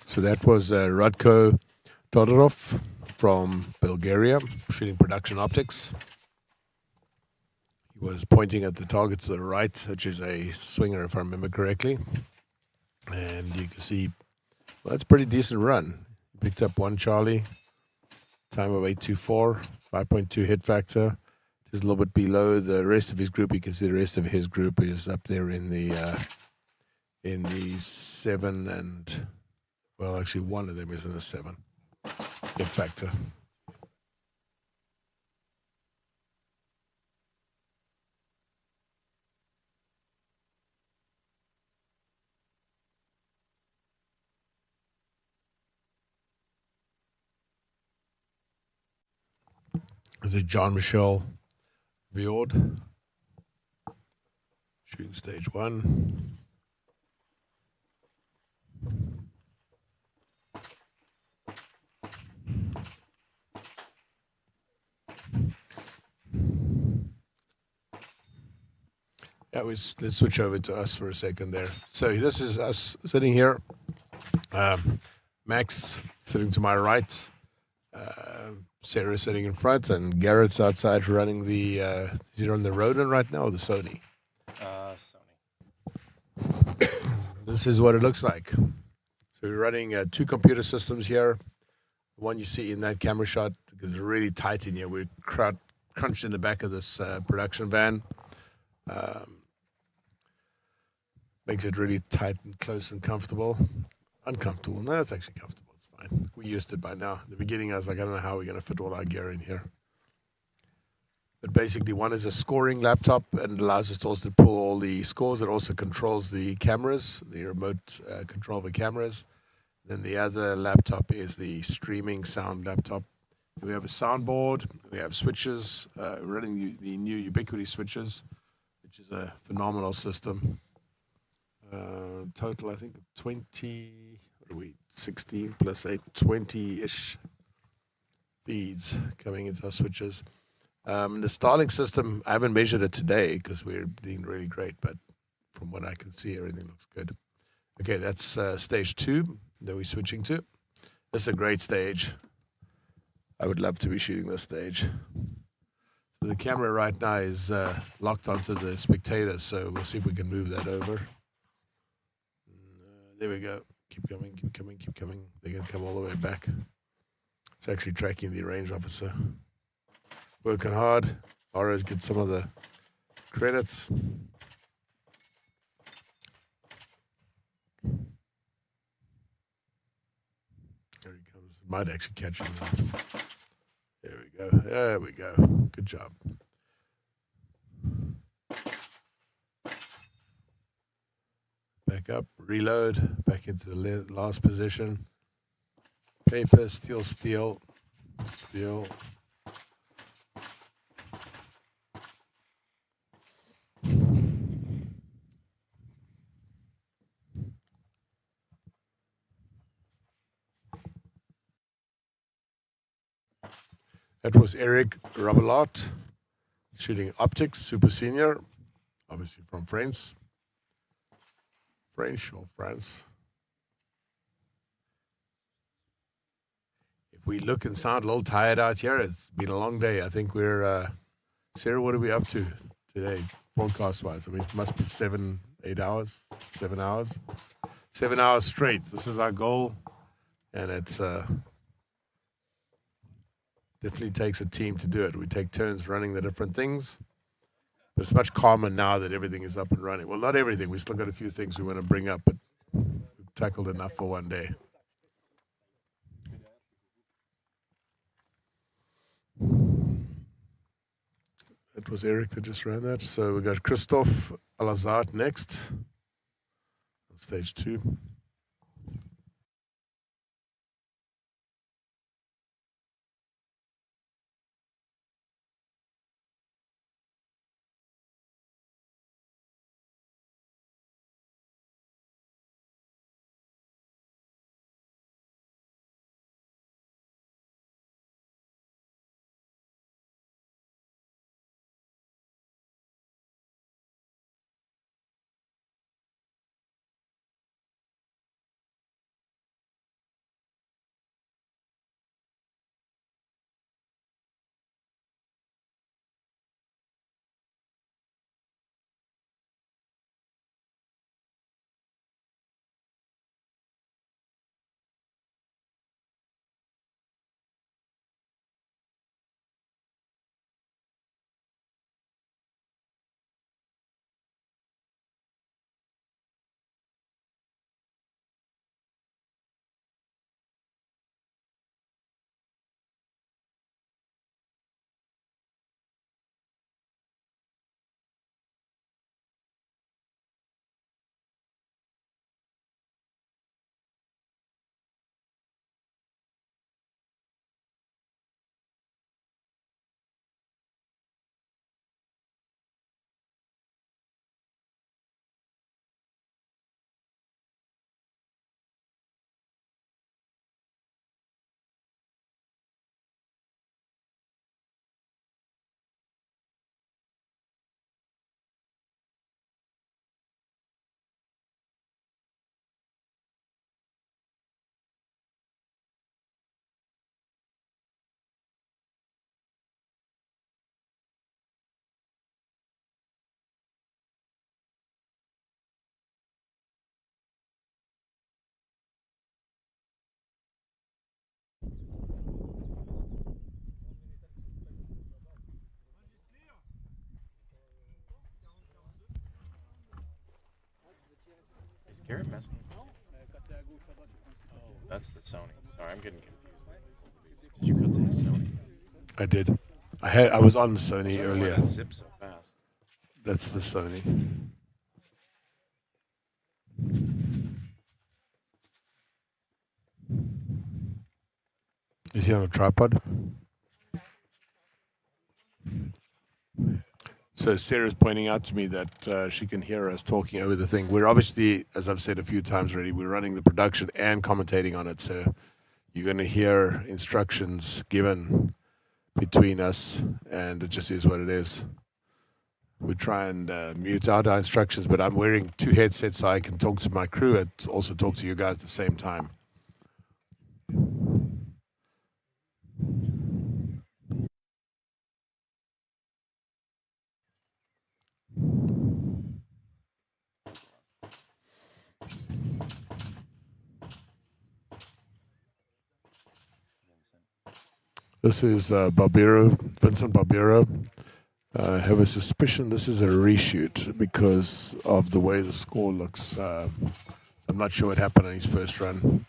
So that was Radko Todorov from Bulgaria, shooting production optics. He was pointing at the target to the right, which is a swinger, if I remember correctly. And you can see, well, that's a pretty decent run. Picked up one Charlie, time of 824, 5.2 hit factor. Just a little bit below the rest of his group. You can see the rest of his group is up there in the 7 and, well, actually one of them is in the 7 hit factor. This is Jean-Michel Viord, shooting stage 1. Yeah, let's switch over to us for a second there. So this is us sitting here. Max sitting to my right. Sarah sitting in front, and Garrett's outside running the. Is he on the Ronin right now or the Sony? Sony. This is what it looks like. So we're running 2 computer systems here. The one you see in that camera shot is really tight in here. We're crunched in the back of this production van. Makes it really tight and close and comfortable. Uncomfortable. No, it's actually comfortable. It's fine. we're used to it by now. In the beginning, I was like, I don't know how we're going to fit all our gear in here. But basically, one is a scoring laptop and allows us to also pull all the scores. It also controls the cameras, the remote control of the cameras. Then the other laptop is the streaming sound laptop. We have a soundboard. We have switches, running the new Ubiquity switches, which is a phenomenal system. Total, I think, 20, what are we, 16 plus 8, 20-ish feeds coming into our switches. The Starlink system, I haven't measured it today because we're doing really great, but from what I can see, everything looks good. Okay, that's stage 2 that we're switching to. This is a great stage. I would love to be shooting this stage. So the camera right now is locked onto the spectator, so we'll see if we can move that over. There we go. Keep coming, keep coming, keep coming. They're going to come all the way back. It's actually tracking the range officer. Working hard. Auras get some of the credits. There he comes. Might actually catch him now. There we go. There we go. Good job. Back up, reload, back into the last position. Paper, steel, steel, steel. That was Eric Rabelot, shooting optics, super senior, obviously from France. French or France. If we look and sound a little tired out here, it's been a long day. I think we're, Sarah, what are we up to today, broadcast-wise? I mean, it must be 7, 8 hours, 7 hours. 7 hours straight. This is our goal, and it's definitely takes a team to do it. We take turns running the different things, but it's much calmer now that everything is up and running. Well, not everything. We still got a few things we want to bring up, but we've tackled enough for one day. That was Eric that just ran that. So we got Christophe Alazard next on stage 2. Is Garrett messing? That's the Sony. Sorry, I'm getting confused. Did you cut to his Sony? I did. I was on the Sony Why earlier. did it zip so fast? That's the Sony. Is he on a tripod? So Sarah's pointing out to me that she can hear us talking over the thing. We're obviously, as I've said a few times already, we're running the production and commentating on it. So you're going to hear instructions given between us, and it just is what it is. We try and mute out our instructions, but I'm wearing 2 headsets so I can talk to my crew and also talk to you guys at the same time. This is Vincent Barbero. I have a suspicion this is a reshoot because of the way the score looks. I'm not sure what happened on his first run.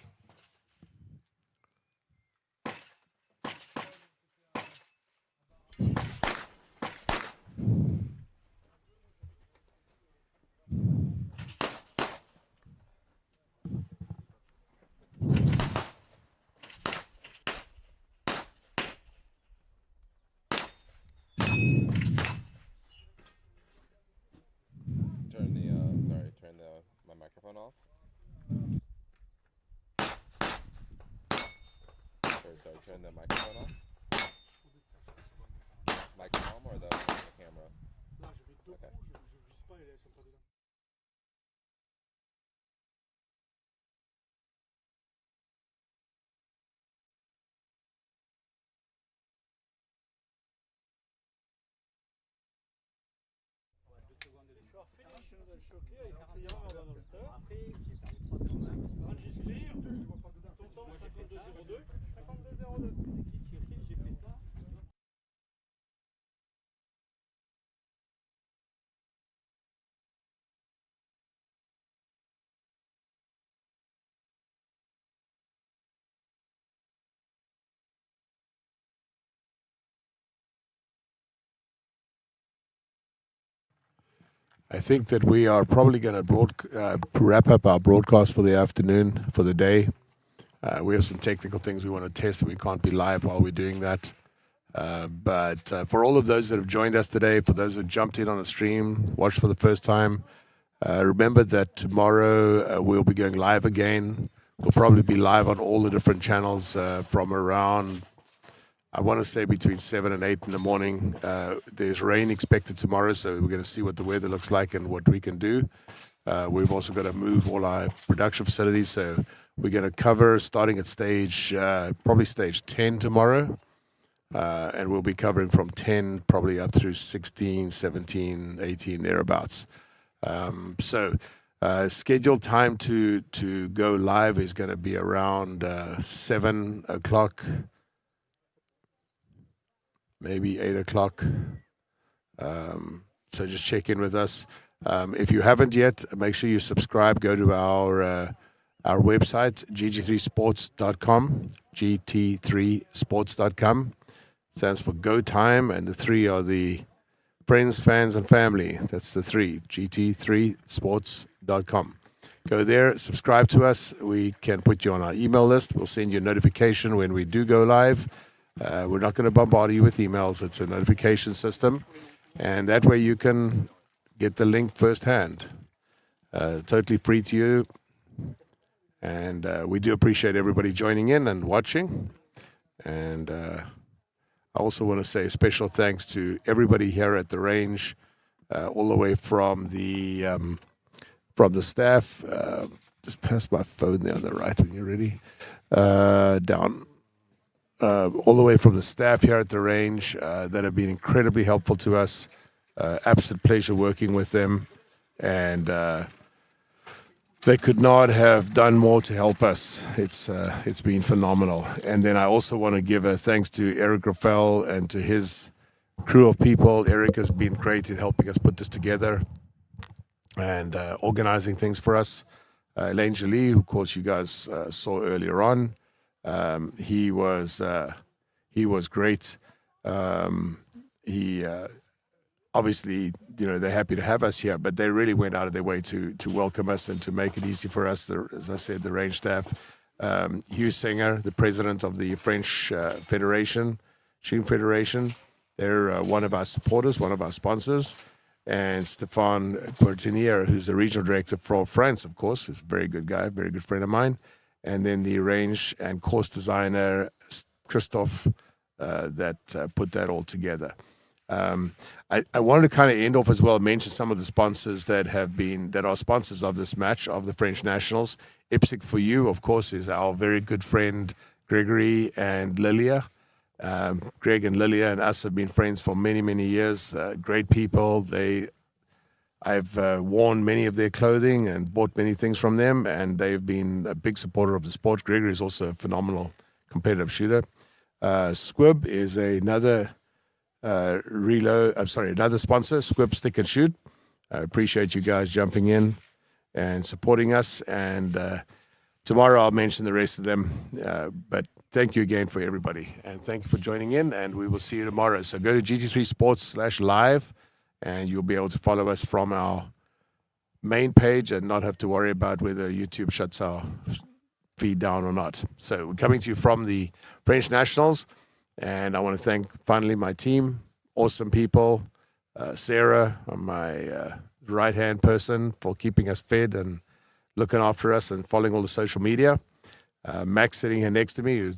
Turn my microphone off. Sorry, turn the microphone off. Microphone or the camera? Okay. I think that we are probably going to wrap up our broadcast for the afternoon, for the day. We have some technical things we want to test, and we can't be live while we're doing that. But for all of those that have joined us today, for those who jumped in on the stream, watched for the first time, remember that tomorrow we'll be going live again. We'll probably be live on all the different channels from around, I want to say, between 7 and 8 in the morning. There's rain expected tomorrow, so we're going to see what the weather looks like and what we can do. We've also got to move all our production facilities, so we're going to cover starting at probably stage 10 tomorrow. And we'll be covering from 10 probably up through 16, 17, 18, thereabouts. So scheduled time to go live is going to be around 7 o'clock, maybe 8 o'clock. So just check in with us. If you haven't yet, make sure you subscribe. Go to our website, gt3sports.com, gt3sports.com. Stands for Go Time, and the 3 are the friends, fans, and family. That's the 3, gt3sports.com. Go there, subscribe to us. We can put you on our email list. We'll send you a notification when we do go live. We're not going to bombard you with emails. It's a notification system, and that way you can get the link firsthand. Totally free to you, and we do appreciate everybody joining in and watching. And I also want to say special thanks to everybody here at the range, all the way from the staff. Just pass my phone there on the right when you're ready. Down. All the way from the staff here at the range that have been incredibly helpful to us. Absolute pleasure working with them, and they could not have done more to help us. It's been phenomenal. And then I also want to give a thanks to Eric Raffel and to his crew of people. Eric has been great in helping us put this together and organizing things for us. Alain Joly, who of course you guys saw earlier on. He was great. He obviously, they're happy to have us here, but they really went out of their way to welcome us and to make it easy for us. As I said, the range staff, Hugh Singer, the president of the French Federation, Shooting Federation, they're one of our supporters, one of our sponsors, and Stéphane Courtinier, who's the regional director for France, of course, is a very good guy, very good friend of mine, and then the range and course designer Christophe that put that all together. I wanted to kind of end off as well, mention some of the sponsors that are sponsors of this match, of the French Nationals. IPSC for you, of course, is our very good friend Gregory and Lilia. Greg and Lilia and us have been friends for many, many years. Great people. I've worn many of their clothing and bought many things from them, and they've been a big supporter of the sport. Gregory is also a phenomenal competitive shooter. Squib is another another sponsor, Squib Stick and Shoot. I appreciate you guys jumping in and supporting us. And tomorrow I'll mention the rest of them. But thank you again for everybody. And thank you for joining in. And we will see you tomorrow. So go to GT3 Sports/live and you'll be able to follow us from our main page and not have to worry about whether YouTube shuts our feed down or not. So we're coming to you from the French Nationals. And I want to thank finally my team, awesome people, Sarah, my right-hand person, for keeping us fed and looking after us and following all the social media. Max sitting here next to me, who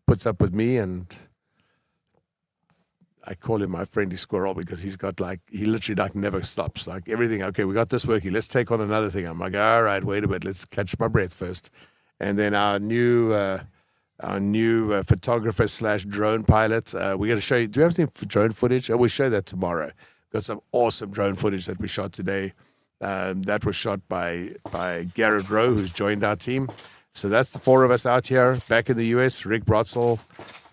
puts up with me, and I call him my friendly squirrel because he literally never stops. Like everything, okay, we got this working, let's take on another thing. I'm like, all right, wait a bit, let's catch my breath first. And then our new photographer/drone pilot. We're going to show you. Do we have any drone footage? We'll show that tomorrow. Got some awesome drone footage that we shot today. That was shot by Garrett Rowe, who's joined our team. So that's the four of us out here back in the US. Rick Brotzel,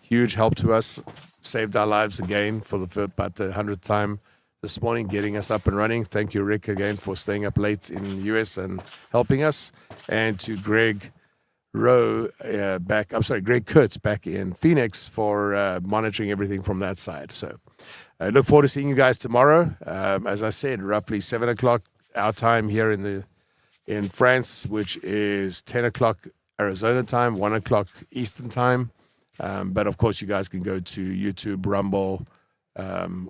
huge help to us. Saved our lives again for about the 100th time this morning, getting us up and running. Thank you, Rick, again for staying up late in the US and helping us. And to Greg Greg Kurtz back in Phoenix for monitoring everything from that side. So I look forward to seeing you guys tomorrow. As I said, roughly 7 o'clock our time here in France, which is 10 o'clock Arizona time, 1 o'clock Eastern time. But of course, you guys can go to YouTube, Rumble,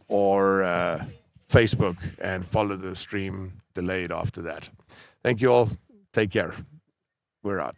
or Facebook and follow the stream delayed after that. Thank you all. Take care. We're out.